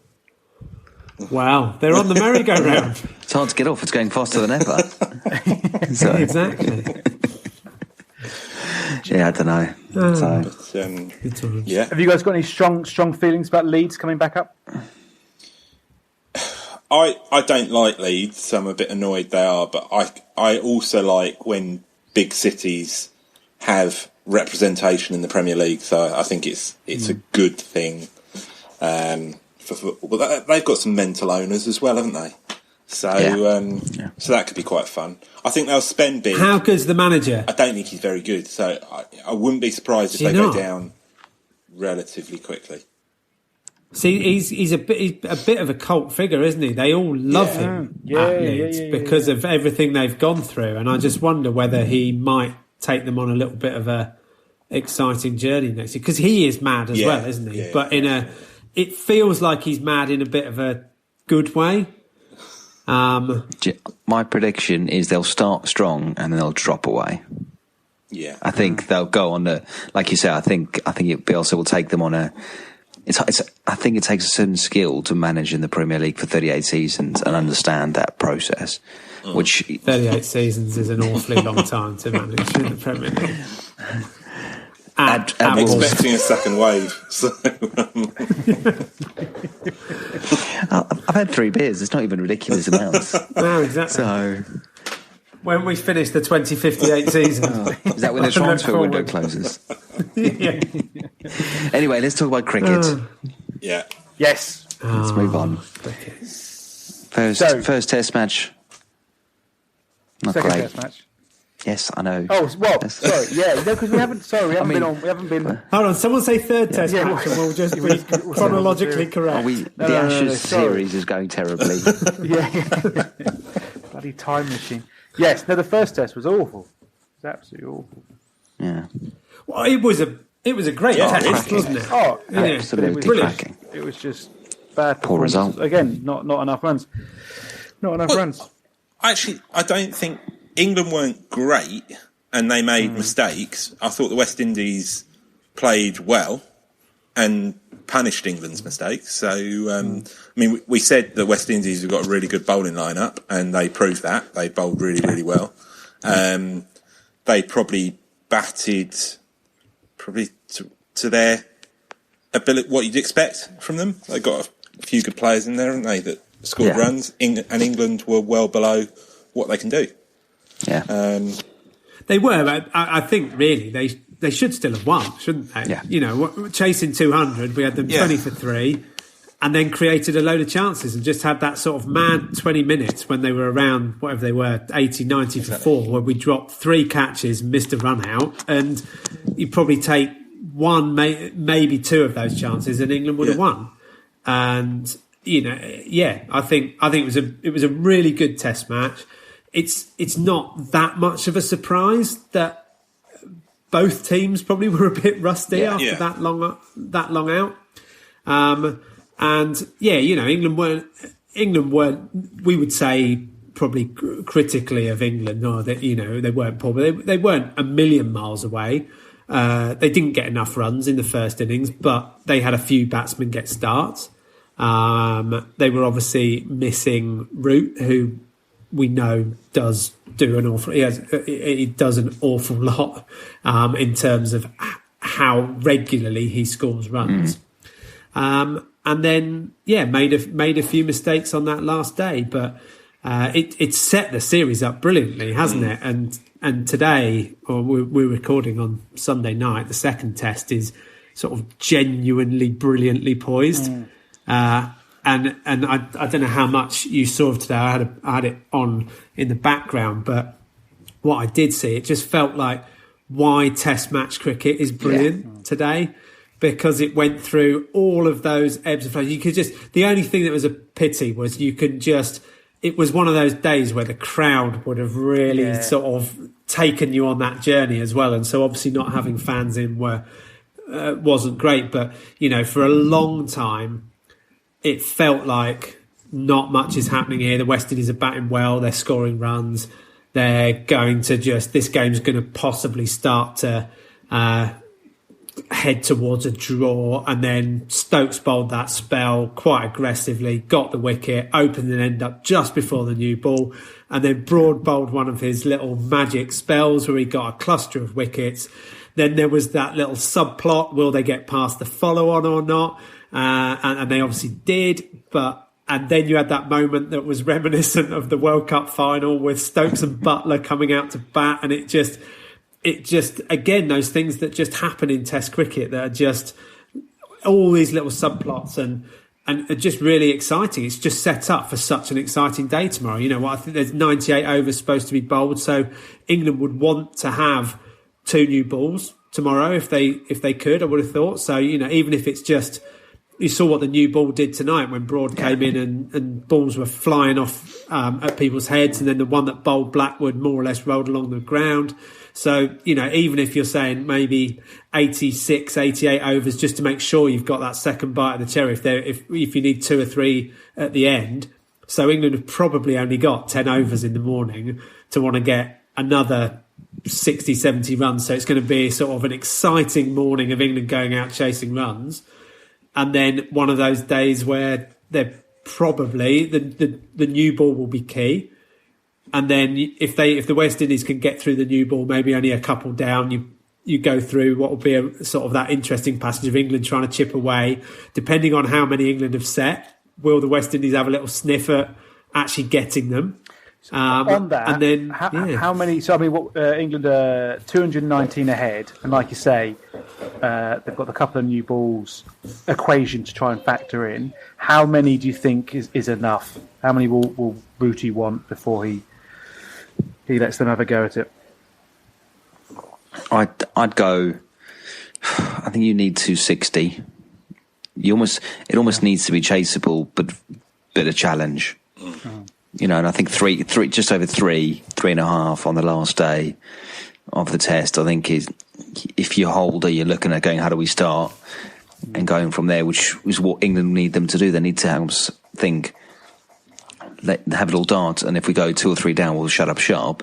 [SPEAKER 3] Wow, they're on the merry-go-round.
[SPEAKER 2] it's hard to get off. It's going faster than ever. So,
[SPEAKER 3] Exactly.
[SPEAKER 2] yeah, I don't know. So,
[SPEAKER 4] But, yeah.
[SPEAKER 1] Have you guys got any strong feelings about Leeds coming back up?
[SPEAKER 4] I don't like Leeds, so I'm a bit annoyed they are, but I also like when big cities have representation in the Premier League, so I think it's a good thing for football. But they've got some mental owners as well, haven't they? So so that could be quite fun. I think they'll spend big.
[SPEAKER 3] How good's the manager?
[SPEAKER 4] I don't think he's very good, so I wouldn't be surprised if they go down relatively quickly.
[SPEAKER 3] See, he's a bit of a cult figure, isn't he? They all love him at Leeds because of everything they've gone through, and I just wonder whether he might take them on a little bit of a exciting journey next year, because he is mad as well, isn't he? But it feels like he's mad in a bit of a good way.
[SPEAKER 2] my prediction is they'll start strong and then they'll drop away.
[SPEAKER 4] Yeah,
[SPEAKER 2] I think they'll go on the, like you said. I think Bielsa will take them on a. I think it takes a certain skill to manage in the Premier League for 38 seasons and understand that process. Which
[SPEAKER 3] 38 seasons is an awfully long time to manage in the Premier League.
[SPEAKER 4] I'm expecting a second wave. So.
[SPEAKER 2] I've had 3 beers. It's not even ridiculous amounts.
[SPEAKER 3] No, exactly.
[SPEAKER 2] So
[SPEAKER 3] when we finish the 2058 season,
[SPEAKER 2] is that when the transfer window closes?
[SPEAKER 3] Yeah.
[SPEAKER 2] Anyway, let's talk about cricket.
[SPEAKER 4] Yeah.
[SPEAKER 1] Yes.
[SPEAKER 2] Let's move on. First Test match. Not
[SPEAKER 1] Second
[SPEAKER 2] great.
[SPEAKER 1] Test match.
[SPEAKER 2] Yes, I know.
[SPEAKER 1] Oh well,
[SPEAKER 2] Yes.
[SPEAKER 1] sorry. Yeah, no, because we haven't been.
[SPEAKER 3] Hold on, someone say third Test match, and we'll just be chronologically correct.
[SPEAKER 2] The Ashes series is going terribly.
[SPEAKER 1] Yeah. Bloody time machine. Yes, no, the first Test was awful. It was absolutely awful.
[SPEAKER 2] Yeah.
[SPEAKER 3] Well, it was a great test, wasn't it?
[SPEAKER 1] Oh,
[SPEAKER 2] Absolutely cracking.
[SPEAKER 1] It was just bad.
[SPEAKER 2] Poor result.
[SPEAKER 1] Again. Not enough runs. Not enough runs.
[SPEAKER 4] Actually, I don't think England weren't great and they made mistakes. I thought the West Indies played well and punished England's mistakes. So, I mean, we said the West Indies have got a really good bowling lineup and they proved that. They bowled really, really well. They probably batted to their ability, what you'd expect from them. They got a few good players in there, haven't they, that scored runs, and England were well below what they can do.
[SPEAKER 2] Yeah.
[SPEAKER 3] They were, but I think really they should still have won, shouldn't they?
[SPEAKER 2] Yeah.
[SPEAKER 3] You know, chasing 200, we had them 20 for 3, and then created a load of chances and just had that sort of mad 20 minutes when they were around, whatever they were, 80, 90 for 4, where we dropped 3 catches, missed a run out, and you probably take 1, maybe 2 of those chances, and England would have won. And you know, I think it was a really good Test match. It's not that much of a surprise that both teams probably were a bit rusty after that long out. And you know, England weren't. We would say probably critically of England, or that, you know, they weren't poor, but they weren't a million miles away. They didn't get enough runs in the first innings, but they had a few batsmen get starts. They were obviously missing Root, who we know does do an awful. He does an awful lot in terms of how regularly he scores runs. And then made a few mistakes on that last day, but it set the series up brilliantly, hasn't it? And today, or we're recording on Sunday night, the second Test is sort of genuinely brilliantly poised. And I don't know how much you saw of today. I had it on in the background, but what I did see, it just felt like why Test match cricket is brilliant today, because it went through all of those ebbs and flows. You could the only thing that was a pity was it was one of those days where the crowd would have really sort of taken you on that journey as well. And so obviously not having fans in wasn't great, but you know, for a long time, it felt like not much is happening here. The West Indies are batting well. They're scoring runs. They're going to this game's going to possibly start to head towards a draw. And then Stokes bowled that spell quite aggressively, got the wicket, opened and end up just before the new ball. And then Broad bowled one of his little magic spells where he got a cluster of wickets. Then there was that little subplot, will they get past the follow-on or not? And they obviously did, and then you had that moment that was reminiscent of the World Cup final with Stokes and Buttler coming out to bat, and it just again, those things that just happen in Test cricket that are just all these little subplots and are just really exciting. It's just set up for such an exciting day tomorrow. You know what? I think there's 98 overs supposed to be bowled, so England would want to have 2 new balls tomorrow if they could. I would have thought so. You know, even if it's just. You saw what the new ball did tonight when Broad came in and balls were flying off at people's heads, and then the one that bowled Blackwood more or less rolled along the ground. So, you know, even if you're saying maybe 86, 88 overs just to make sure you've got that second bite of the cherry if you need 2 or 3 at the end. So England have probably only got 10 overs in the morning to want to get another 60, 70 runs. So it's going to be sort of an exciting morning of England going out chasing runs. And then one of those days where they're probably the new ball will be key. And then if the West Indies can get through the new ball, maybe only a couple down, you go through what will be a sort of that interesting passage of England trying to chip away. Depending on how many England have set, will the West Indies have a little sniff at actually getting them?
[SPEAKER 1] On that,
[SPEAKER 3] and then
[SPEAKER 1] how many? So I mean, England are 219 ahead, and like you say, they've got a couple of new balls equation to try and factor in. How many do you think is enough? How many will Rooty want before he lets them have a go at it?
[SPEAKER 2] I'd go. I think you need 260. It almost needs to be chaseable, but bit of challenge. Mm. You know, and I think three, just over 3.5 on the last day of the test. I think is if you hold it, you're looking at going, how do we start, and going from there, which is what England need them to do. They need to have a little dart, and if we go 2 or 3 down, we'll shut up sharp.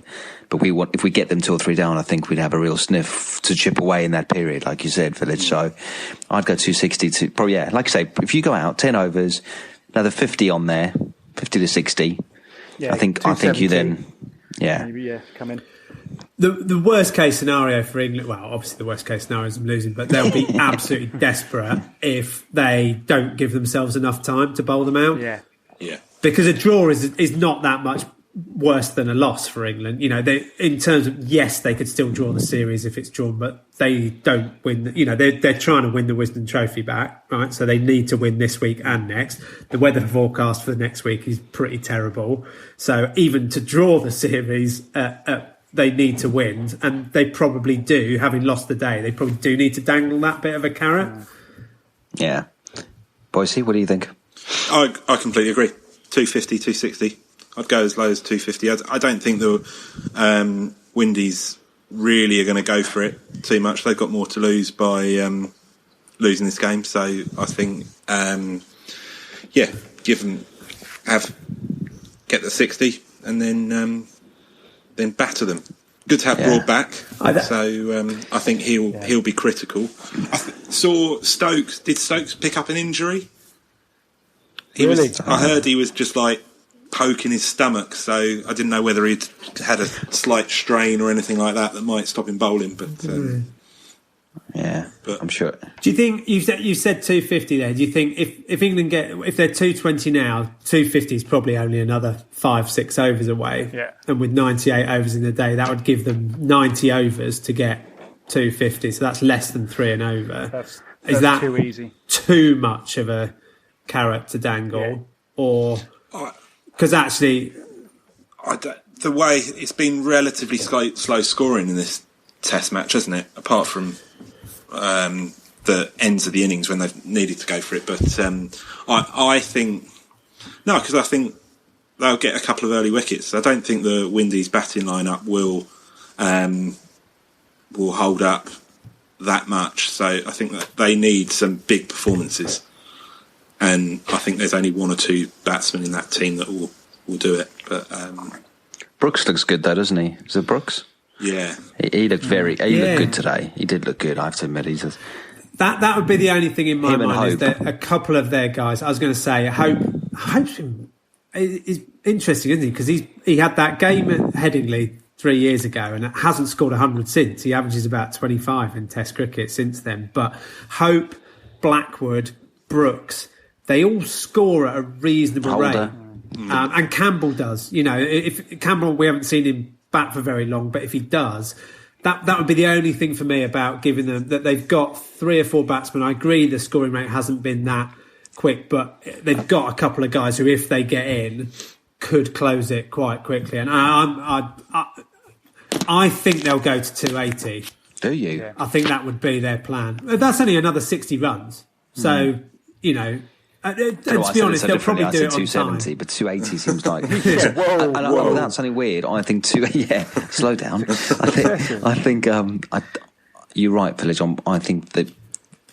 [SPEAKER 2] But if we get them 2 or 3 down, I think we'd have a real sniff to chip away in that period, like you said, Village. So I'd go 260 to probably, yeah, like I say, if you go out 10 overs, another 50 on there, 50 to 60. Yeah, I think you then,
[SPEAKER 1] maybe, come in.
[SPEAKER 3] The worst case scenario for England, well, obviously the worst case scenario is them losing, but they'll be absolutely desperate if they don't give themselves enough time to bowl them out.
[SPEAKER 1] Yeah.
[SPEAKER 3] Because a draw is not that much worse than a loss for England. You know, in terms of, yes, they could still draw the series if it's drawn, but they don't win. You know, they're trying to win the Wisden Trophy back, right? So they need to win this week and next. The weather forecast for the next week is pretty terrible. So even to draw the series, they need to win, and they probably do. Having lost the day, they probably do need to dangle that bit of a carrot.
[SPEAKER 2] Yeah. Boise, what do you think?
[SPEAKER 4] I completely agree. 250, 260. I'd go as low as 250. I don't think the Windies really are going to go for it too much. They've got more to lose by losing this game. So I think, get the 60 and then batter them. Good to have Broad back. So I think he'll be critical. I saw Stokes. Did Stokes pick up an injury?
[SPEAKER 1] Really?
[SPEAKER 4] I heard he was just like poking his stomach, so I didn't know whether he'd had a slight strain or anything like that might stop him bowling. But
[SPEAKER 2] but I'm sure.
[SPEAKER 3] Do you think you said 250 there? Do you think if England if they're 220 now, 250 is probably only another 5-6 overs away?
[SPEAKER 1] Yeah.
[SPEAKER 3] And with 98 overs in the day, that would give them 90 overs to get 250. So that's less than 3 and over.
[SPEAKER 1] That's
[SPEAKER 3] is that
[SPEAKER 1] too easy?
[SPEAKER 3] Too much of a carrot to dangle, or because actually,
[SPEAKER 4] the way it's been relatively slow scoring in this Test match, hasn't it? Apart from the ends of the innings when they've needed to go for it, but I think no, because I think they'll get a couple of early wickets. I don't think the Windies batting lineup will hold up that much. So I think that they need some big performances. and I think there's only one or two batsmen in that team that will do it. But
[SPEAKER 2] Brooks looks good though, doesn't he? Is it Brooks?
[SPEAKER 4] Yeah,
[SPEAKER 2] he looked looked good today. He did look good, I have to admit.
[SPEAKER 3] That would be the only thing in my mind
[SPEAKER 2] Hope.
[SPEAKER 3] is that a couple of their guys. I was going to say, Hope is interesting, isn't he? Because he had that game at Headingley 3 years ago and hasn't scored 100 since. He averages about 25 in Test cricket since then. But Hope, Blackwood, Brooks, they all score at a reasonable rate. And Campbell does. You know, if Campbell, we haven't seen him bat for very long, but if he does, that would be the only thing for me about giving them that they've got 3 or 4 batsmen. I agree the scoring rate hasn't been that quick, but they've got a couple of guys who, if they get in, could close it quite quickly. And I think they'll go to 280.
[SPEAKER 2] Do you?
[SPEAKER 3] Yeah. I think that would be their plan. That's only another 60 runs. So, you know, and to be honest, they'll probably do it on
[SPEAKER 2] 270,
[SPEAKER 3] time.
[SPEAKER 2] but 280 seems like... whoa. Without sounding weird, I think slow down. I think you're right, Village. I think that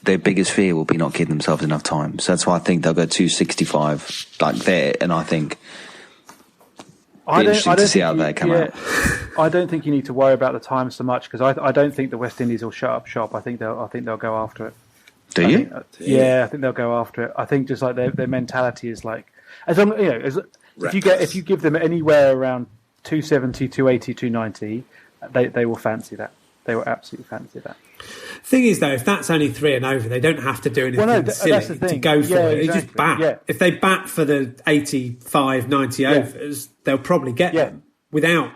[SPEAKER 2] their biggest fear will be not giving themselves enough time. So that's why I think they'll go 265 like there, and I think... Interesting to see how they come out.
[SPEAKER 1] I don't think you need to worry about the time so much because I don't think the West Indies will shut up shop. I think they'll go after it.
[SPEAKER 2] Do you?
[SPEAKER 1] I think they'll go after it. I think just like their mentality is like, as long if you give them anywhere around 270, 280, 290, they will fancy that. They will absolutely fancy that.
[SPEAKER 3] Thing is, though, if that's only 3 and over, they don't have to do anything silly to go for it. Exactly. They just bat. Yeah. If they bat for the 85, 90 overs, they'll probably get them without,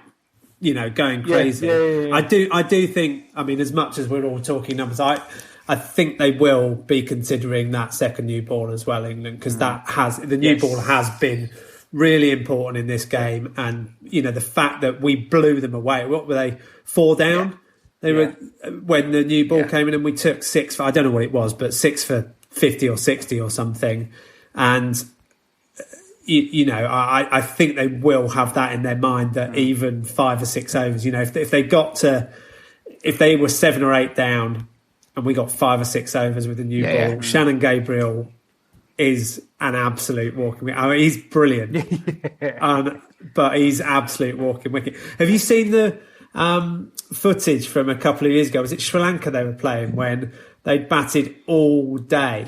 [SPEAKER 3] going crazy. I do think, I mean, as much as we're all talking numbers, I think they will be considering that second new ball as well, England, because the new ball has been really important in this game. And, the fact that we blew them away, what were they, 4 down? Yeah. They were when the new ball came in, and we took 6 for, I don't know what it was, but 6 for 50 or 60 or something. And I think they will have that in their mind that even 5 or 6 overs, if they were 7 or 8 down and we got 5 or 6 overs with the new ball, Shannon Gabriel is an absolute walking wicket. I mean, he's brilliant, but he's absolute walking wicket. Have you seen the footage from a couple of years ago? Was it Sri Lanka they were playing when they batted all day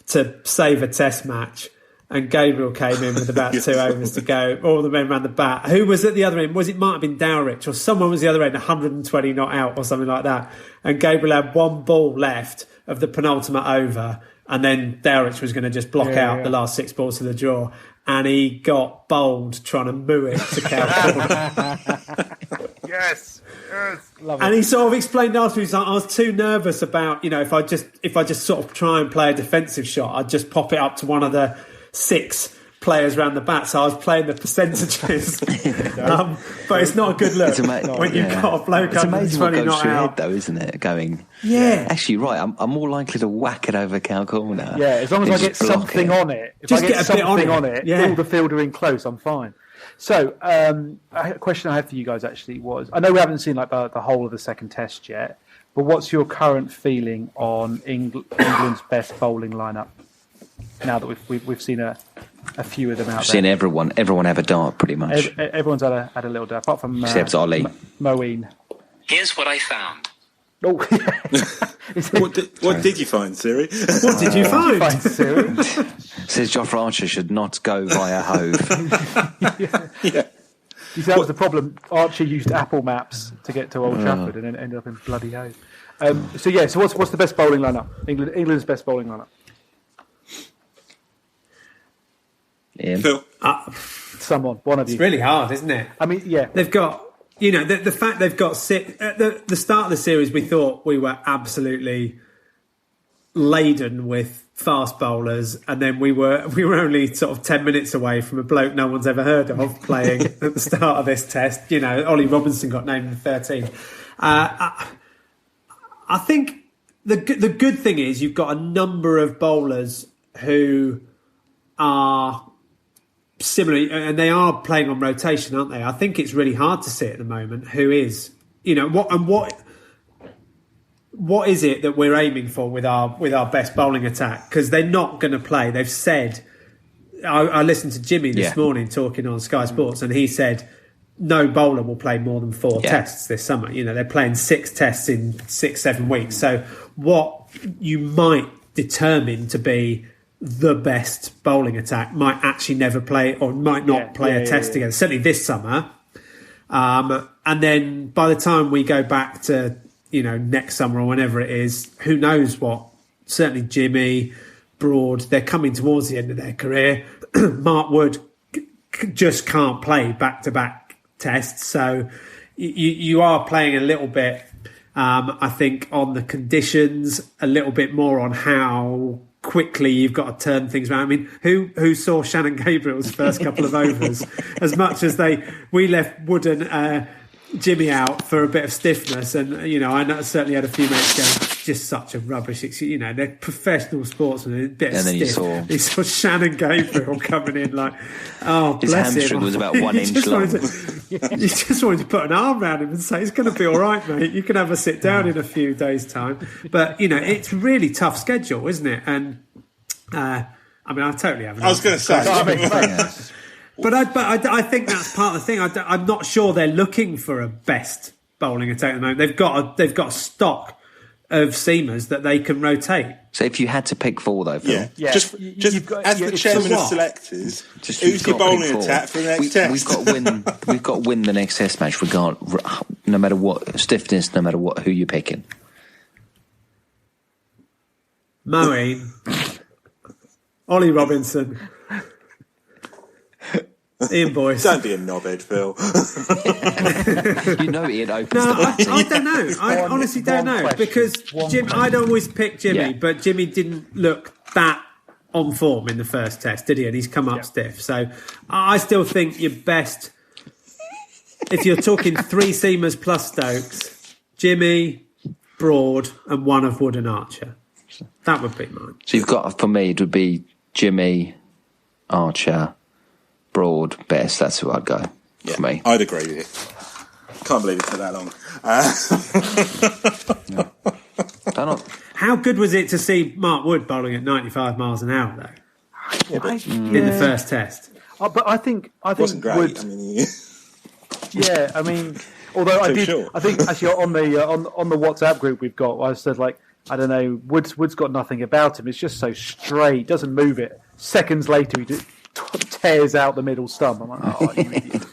[SPEAKER 3] to save a test match, and Gabriel came in with about 2 overs to go, all the men ran the bat. Who was at the other end? Might have been Dowrich, or someone was the other end, 120 not out or something like that, and Gabriel had 1 ball left of the penultimate over, and then Dowrich was going to just block out the last 6 balls to the draw, and he got bowled trying to moo it to Cow Corner.
[SPEAKER 1] Yes, love it.
[SPEAKER 3] And he sort of explained afterwards, I was too nervous about, if I just sort of try and play a defensive shot, I'd just pop it up to one of the 6 players around the bat. So I was playing the percentages, but it's not a good look when you've got a bloke
[SPEAKER 2] it's amazing what goes
[SPEAKER 3] not
[SPEAKER 2] through your
[SPEAKER 3] out.
[SPEAKER 2] head, though, isn't it? Going, actually, right, I'm more likely to whack it over Cow Corner.
[SPEAKER 1] Yeah, as long as I get something on it. If I get something on it, all the fielder in close, I'm fine. So, a question I had for you guys actually was, I know we haven't seen like the whole of the second test yet, but what's your current feeling on England's best bowling lineup now that we've seen a few of them out there?
[SPEAKER 2] I've seen everyone have a dart pretty much.
[SPEAKER 1] Everyone's had a little dart, apart from
[SPEAKER 2] except Ollie.
[SPEAKER 1] Moeen.
[SPEAKER 5] Here's what I found.
[SPEAKER 1] Oh,
[SPEAKER 4] what did you find, Siri?
[SPEAKER 3] What did you find?
[SPEAKER 1] Siri?
[SPEAKER 2] Says Jofra Archer should not go via Hove.
[SPEAKER 1] Yeah. You see, that was the problem. Archer used Apple Maps to get to Old Trafford and then ended up in bloody Hove. So what's the best bowling lineup? England's best bowling lineup.
[SPEAKER 2] Ian?
[SPEAKER 4] Phil?
[SPEAKER 1] Someone, one of you.
[SPEAKER 3] It's really hard, isn't it?
[SPEAKER 1] I mean, yeah.
[SPEAKER 3] They've got, the fact they've got 6... At the start of the series, we thought we were absolutely laden with fast bowlers, and then we were only sort of 10 minutes away from a bloke no one's ever heard of playing at the start of this test. Ollie Robinson got named in 13. I think the good thing is you've got a number of bowlers who are similar, and they are playing on rotation, aren't they? I think it's really hard to see at the moment who is, what is it that we're aiming for with our best bowling attack? Because they're not going to play. They've said. I listened to Jimmy this morning talking on Sky Sports, and he said no bowler will play more than 4 tests this summer. They're playing 6 tests in 6-7 weeks. So what you might determine to be the best bowling attack might actually never play or might not play a test together. Certainly this summer. And then by the time we go back to, next summer or whenever it is, who knows what? Certainly Jimmy, Broad, they're coming towards the end of their career. Mark Wood just can't play back-to-back tests. So you are playing a little bit, I think, on the conditions, a little bit more on how quickly you've got to turn things around. I mean, who saw Shannon Gabriel's first couple of overs? As much as we left Wood and Jimmy out for a bit of stiffness, and I certainly had a few mates go, just such a rubbish. They're professional sportsmen. A bit
[SPEAKER 2] and then
[SPEAKER 3] stiff. You saw Shannon Gabriel coming in like, oh,
[SPEAKER 2] his
[SPEAKER 3] bless him.
[SPEAKER 2] hamstring was about 1 inch long.
[SPEAKER 3] You just wanted to put an arm around him and say, it's going to be all right, mate. You can have a sit down in a few days' time. But, it's a really tough schedule, isn't it? And, I totally have.
[SPEAKER 4] I was going to say.
[SPEAKER 3] But I think that's part of the thing. I'm not sure they're looking for a best bowling attack at the moment. They've got a stock of seamers that they can rotate.
[SPEAKER 2] So if you had to pick 4, though, Phil,
[SPEAKER 4] just as the chairman of selectors, who's your bowling attack for the next test?
[SPEAKER 2] We've got to win the next test match, no matter what stiffness, no matter who you're picking.
[SPEAKER 3] Moeen, Ollie Robinson. Ian Boyce.
[SPEAKER 4] Don't be a knobhead, Phil.
[SPEAKER 2] Ian opens
[SPEAKER 3] No,
[SPEAKER 2] the
[SPEAKER 3] I don't know. I honestly don't know because I'd always pick Jimmy, but Jimmy didn't look that on form in the first test, did he? And he's come up stiff. So I still think your best, if you're talking 3 seamers plus Stokes, Jimmy, Broad, and one of Wood and Archer. That would be mine.
[SPEAKER 2] So you've got, for me, it would be Jimmy, Archer, Broad, best. That's who I'd go for me.
[SPEAKER 4] I'd agree with you. Can't believe it took that long.
[SPEAKER 3] How good was it to see Mark Wood bowling at 95 miles an hour, though? In the first test.
[SPEAKER 1] But I think
[SPEAKER 4] it wasn't great.
[SPEAKER 1] Wood, although I think actually on the WhatsApp group we've got, I said I don't know, Wood's got nothing about him. It's just so straight, doesn't move it. Seconds later, he just tears out the middle stump. I'm like, oh, you idiot.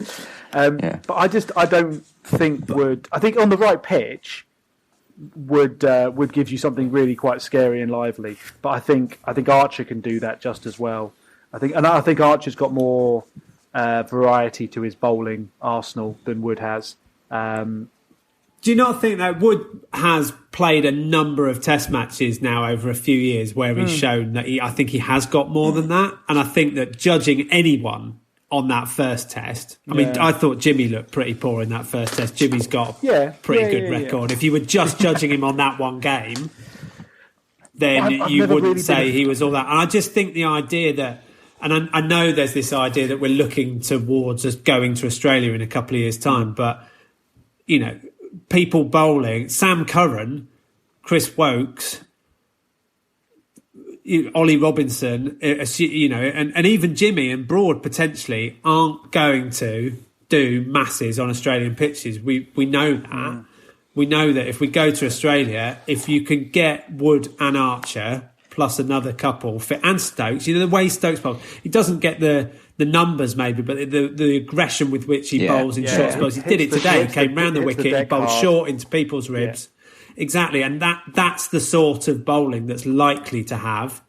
[SPEAKER 1] But I don't think Wood. I think on the right pitch, Wood gives you something really quite scary and lively. But I think Archer can do that just as well. I think Archer's got more variety to his bowling arsenal than Wood has.
[SPEAKER 3] Do you not think that Wood has played a number of test matches now over a few years where he's shown that I think he has got more than that? And I think that judging anyone on that first test, I thought Jimmy looked pretty poor in that first test. Jimmy's got a pretty good record. If you were just judging him on that one game, then you wouldn't really say he was all that. And I just think the idea that, and I know there's this idea that we're looking towards us going to Australia in a couple of years' time, but, people bowling, Sam Curran, Chris Wokes, Ollie Robinson, and even Jimmy and Broad potentially aren't going to do masses on Australian pitches. We know that. We know that if we go to Australia, if you can get Wood and Archer plus another couple fit and Stokes, the way Stokes bowls, he doesn't get the numbers maybe, but the aggression with which he bowls in short spells. He did it today. He came round the wicket, he bowled short into people's ribs. Exactly, and that's the sort of bowling that's likely to have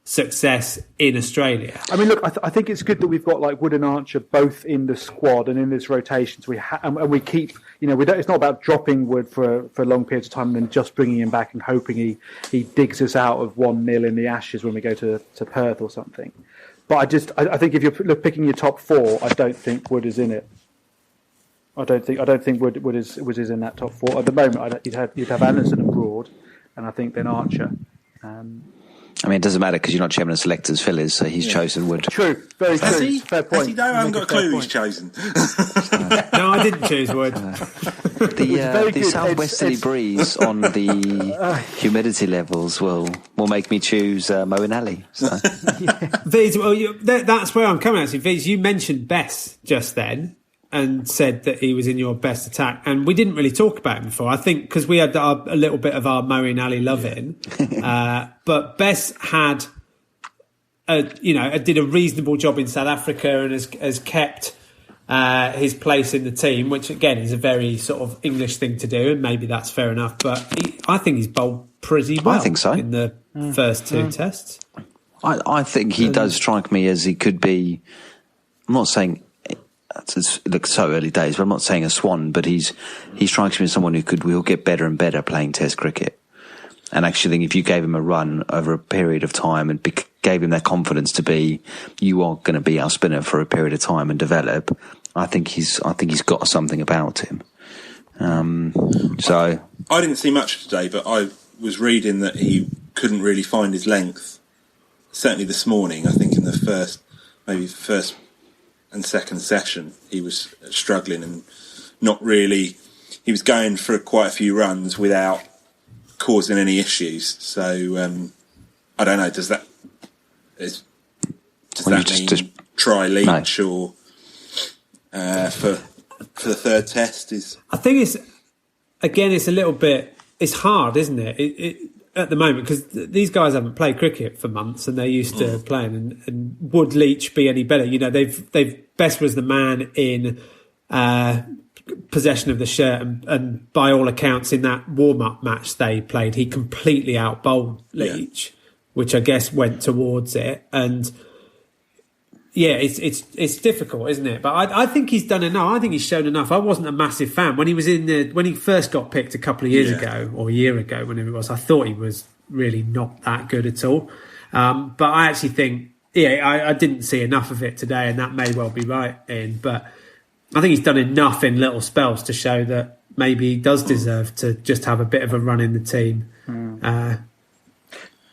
[SPEAKER 3] success in Australia.
[SPEAKER 1] Look, I think it's good that we've got Wood and Archer both in the squad and in this rotation. So and we keep, it's not about dropping Wood for long periods of time and then just bringing him back and hoping he digs us out of 1-0 in the Ashes when we go to Perth or something. But I think if you're picking your top 4, I don't think Wood is in it. I don't think Wood is in that top 4 at the moment. You'd have Anderson and Broad, and I think then Archer.
[SPEAKER 2] I mean, it doesn't matter because you're not chairman of selectors, Phil is, so he's chosen Wood.
[SPEAKER 1] True, very
[SPEAKER 4] Has
[SPEAKER 1] true.
[SPEAKER 4] he?
[SPEAKER 1] Fair point.
[SPEAKER 4] Has he? No, I haven't got a clue who's chosen.
[SPEAKER 3] No, I didn't choose Wood.
[SPEAKER 2] The
[SPEAKER 1] good.
[SPEAKER 2] southwesterly breeze on the humidity levels will make me choose Moeen Ali. So.
[SPEAKER 3] Viz, well, that's where I'm coming at. Viz, you mentioned Bess just then and said that he was in your best attack, and we didn't really talk about him before. I think because we had a little bit of our Moeen Ali loving, but Bess had, did a reasonable job in South Africa and has kept his place in the team, which again is a very sort of English thing to do, and maybe that's fair enough. But I think he's bowled pretty well.
[SPEAKER 2] I think so.
[SPEAKER 3] In the first two tests.
[SPEAKER 2] I think he does strike me as he could be. I'm not saying it looks so early days, but I'm not saying a swan. But he strikes me as someone who will get better and better playing Test cricket. And actually, think if you gave him a run over a period of time and gave him that confidence to be, you are going to be our spinner for a period of time and develop. I think he's got something about him. So
[SPEAKER 4] I didn't see much today, but I was reading that he couldn't really find his length. Certainly this morning, I think in the first and second session, he was struggling and not really. He was going for quite a few runs without causing any issues. So I don't know. Does that mean try Leach or for the third test?
[SPEAKER 3] I think it's a little bit. It's hard, isn't it? At the moment, because these guys haven't played cricket for months and they're used to playing. And would Leach be any better? You know, they've Best was the man in possession of the shirt, and by all accounts, in that warm-up match they played, he completely out-bowled Leach, which I guess went towards it. And yeah, it's difficult, isn't it? But I think he's done enough. I think he's shown enough. I wasn't a massive fan when he was when he first got picked a couple of years ago or a year ago, whenever it was. I thought he was really not that good at all. But I actually think, I didn't see enough of it today, and that may well be right. But I think he's done enough in little spells to show that maybe he does deserve to just have a bit of a run in the team.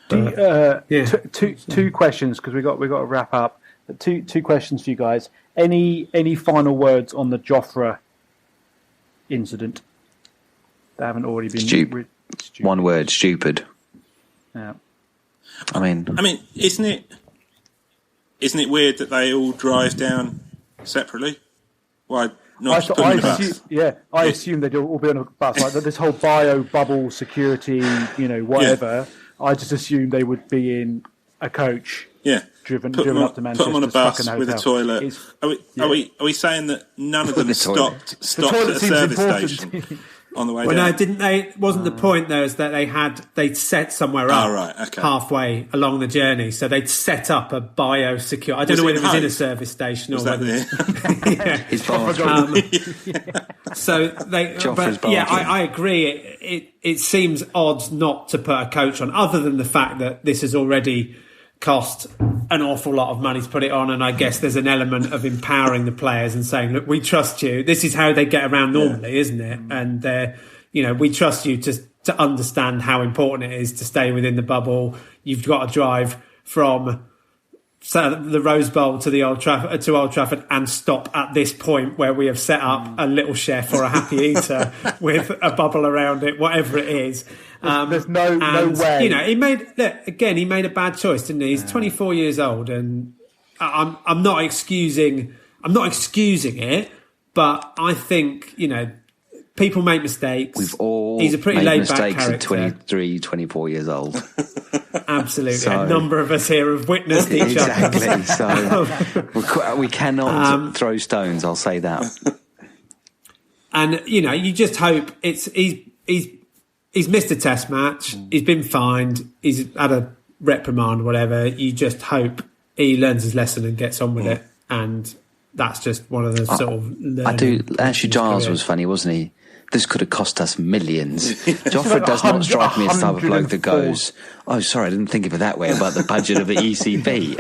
[SPEAKER 1] Two questions, because we got to wrap up. Two questions for you guys. Any final words on the Jofra incident that haven't already been
[SPEAKER 2] stupid? One word: stupid.
[SPEAKER 1] Yeah.
[SPEAKER 2] I mean,
[SPEAKER 4] isn't it weird that they all drive down separately? Why not just put them in a bus?
[SPEAKER 1] I assume they'd all be on a bus. Like this whole bio bubble security, whatever. Yeah. I just assumed they would be in a coach.
[SPEAKER 4] Yeah.
[SPEAKER 1] Driven up to Manchester.
[SPEAKER 4] Put them on a bus with a toilet. Are we saying that none of them stopped at a service station on the way down?
[SPEAKER 3] No, didn't they? Wasn't the point though is that they'd set somewhere up halfway along the journey, so they'd set up a biosecure. I don't know whether it was in a service station or whether.
[SPEAKER 2] His
[SPEAKER 3] So they. I agree. It seems odd not to put a coach on, other than the fact that this has already cost an awful lot of money to put it on, and I guess there's an element of empowering the players and saying, look, we trust you. This is how they get around normally, isn't it? And we trust you to understand how important it is to stay within the bubble. You've got to drive from the Rose Bowl to Old Trafford and stop at this point where we have set up a little chef or a happy eater with a bubble around it, whatever it is.
[SPEAKER 1] There's no way.
[SPEAKER 3] He made a bad choice, didn't he? He's 24 years old, and I'm not excusing it, but I think people make mistakes.
[SPEAKER 2] We've all
[SPEAKER 3] he's a pretty
[SPEAKER 2] made
[SPEAKER 3] laid back
[SPEAKER 2] mistakes
[SPEAKER 3] character.
[SPEAKER 2] at 23, 24 years old.
[SPEAKER 3] Absolutely, a number of us here have witnessed each other.
[SPEAKER 2] Exactly. So we cannot throw stones. I'll say that.
[SPEAKER 3] And you just hope he's missed a test match. He's been fined. He's had a reprimand, or whatever. You just hope he learns his lesson and gets on with it. And that's just one of the sort of learning.
[SPEAKER 2] I do. Actually, Giles was funny, wasn't he? This could have cost us millions. Joffre does not strike me as the type of bloke that goes, "Oh, sorry, I didn't think of it that way about the budget of the ECB."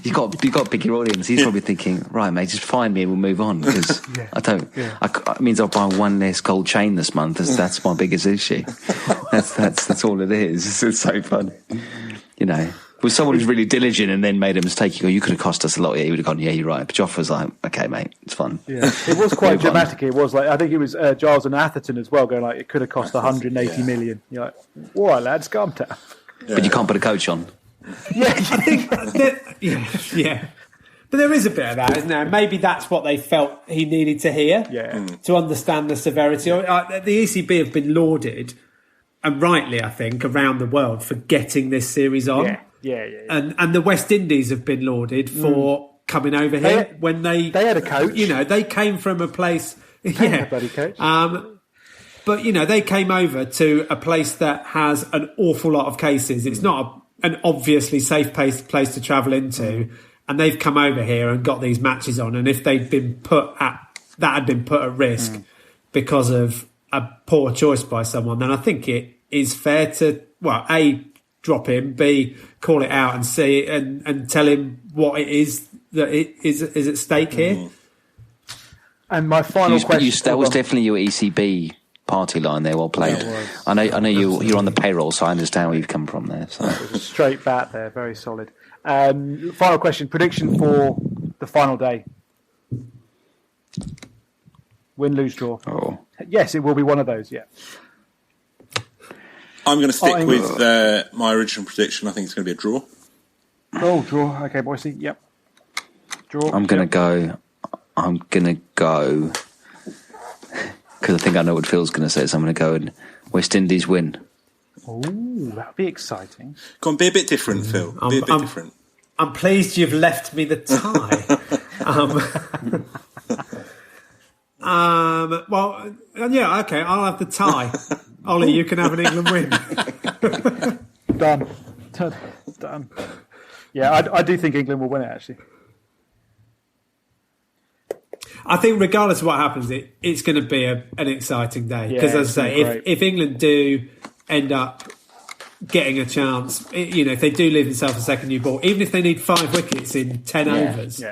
[SPEAKER 2] You've got to pick your audience. He's probably thinking, right, mate, just find me and we'll move on, because I don't. Yeah. It means I'll buy one less gold chain this month. That's my biggest issue. That's all it is. It's so funny. you know, with someone who's really diligent and then made a mistake, you could have cost us a lot. Yeah, he would have gone, yeah, you're right. But Jofra's like, okay, mate, it's fun.
[SPEAKER 1] Yeah, it was quite dramatic. It was like, I think it was Giles and Atherton as well, going like, it could have cost 180 million. You're like, all right, lads, calm down.
[SPEAKER 2] But you can't put a coach on.
[SPEAKER 1] Yeah,
[SPEAKER 3] I think yeah. But there is a bit of that, isn't there? Maybe that's what they felt he needed to hear to understand the severity. The ECB have been lauded, and rightly, I think, around the world for getting this series on.
[SPEAKER 1] Yeah.
[SPEAKER 3] And the West Indies have been lauded for coming over here when they
[SPEAKER 1] had a coach.
[SPEAKER 3] You know, they came from a place.
[SPEAKER 1] They had a bloody coach.
[SPEAKER 3] But, you know, they came over to a place that has an awful lot of cases. It's not an obviously safe place to travel into. And they've come over here and got these matches on. And if they'd been had been put at risk because of a poor choice by someone, then I think it is fair to, well, A, drop him, B, call it out and see and tell him what it is that is at stake here.
[SPEAKER 1] And my final question...
[SPEAKER 2] that was definitely your ECB party line there, well played. I know you're on the payroll, so I understand where you've come from there. So.
[SPEAKER 1] It was a straight bat there, very solid. Final question, prediction for the final day. Win, lose, draw.
[SPEAKER 2] Oh.
[SPEAKER 1] Yes, it will be one of those, yeah.
[SPEAKER 4] I'm going to stick with my original prediction. I think it's going to be a draw.
[SPEAKER 1] Oh, draw. Okay, Boise. Yep. Draw.
[SPEAKER 2] I'm going to go, because I think I know what Phil's going to say, so I'm going to go and West Indies win.
[SPEAKER 1] Oh, that'd be exciting.
[SPEAKER 4] Go on, be a bit different, Phil. Be a bit different.
[SPEAKER 3] I'm pleased you've left me the tie. Well, yeah, okay, I'll have the tie. Ollie, you can have an England win.
[SPEAKER 1] Done. Yeah, I do think England will win it, actually.
[SPEAKER 3] I think regardless of what happens, it's going to be an exciting day. Because as I say, if England do end up getting a chance, if they do leave themselves a second new ball, even if they need 5 wickets in 10 overs,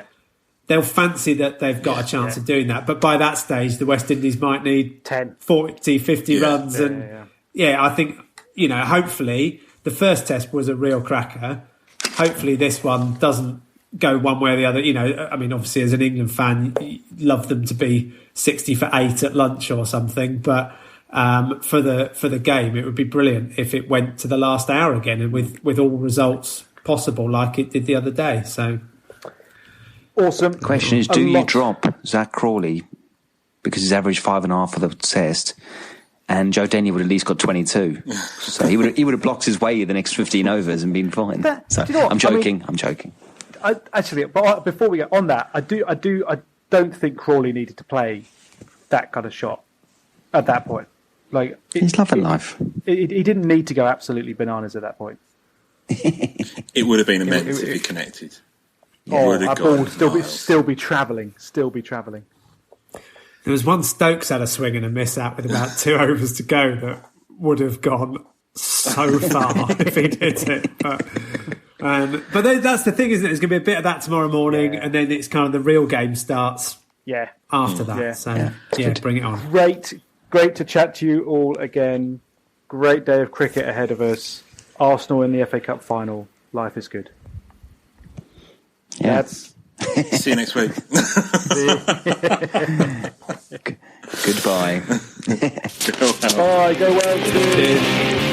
[SPEAKER 3] they'll fancy that they've got a chance of doing that. But by that stage, the West Indies might need
[SPEAKER 1] 10,
[SPEAKER 3] 40, 50 runs. I think, hopefully the first test was a real cracker. Hopefully this one doesn't go one way or the other. I mean, obviously as an England fan, you love them to be 60 for 8 at lunch or something. But for the game, it would be brilliant if it went to the last hour again and with all results possible like it did the other day. So
[SPEAKER 1] awesome.
[SPEAKER 2] The question is, do you drop Zach Crawley because he's averaged 5.5 for the test, and Joe Denny would at least got 22, so he would have blocked his way the next 15 overs and been fine. I'm joking. I'm joking.
[SPEAKER 1] But before we get on that, I don't think Crawley needed to play that kind of shot at that point. Like
[SPEAKER 2] he's loving life.
[SPEAKER 1] He didn't need to go absolutely bananas at that point.
[SPEAKER 4] It would have been immense if he connected.
[SPEAKER 1] Our ball would still be travelling.
[SPEAKER 3] There was one Stokes had a swing and a miss out with about 2 overs to go that would have gone so far if he did it. But that's the thing, isn't it? There's going to be a bit of that tomorrow morning, and then it's kind of the real game starts after that. Yeah. So, bring it on.
[SPEAKER 1] Great to chat to you all again. Great day of cricket ahead of us. Arsenal in the FA Cup final. Life is good.
[SPEAKER 2] Yeah.
[SPEAKER 4] See you next week.
[SPEAKER 2] Goodbye.
[SPEAKER 4] Go well.
[SPEAKER 1] Bye. Go well.
[SPEAKER 3] Cheers.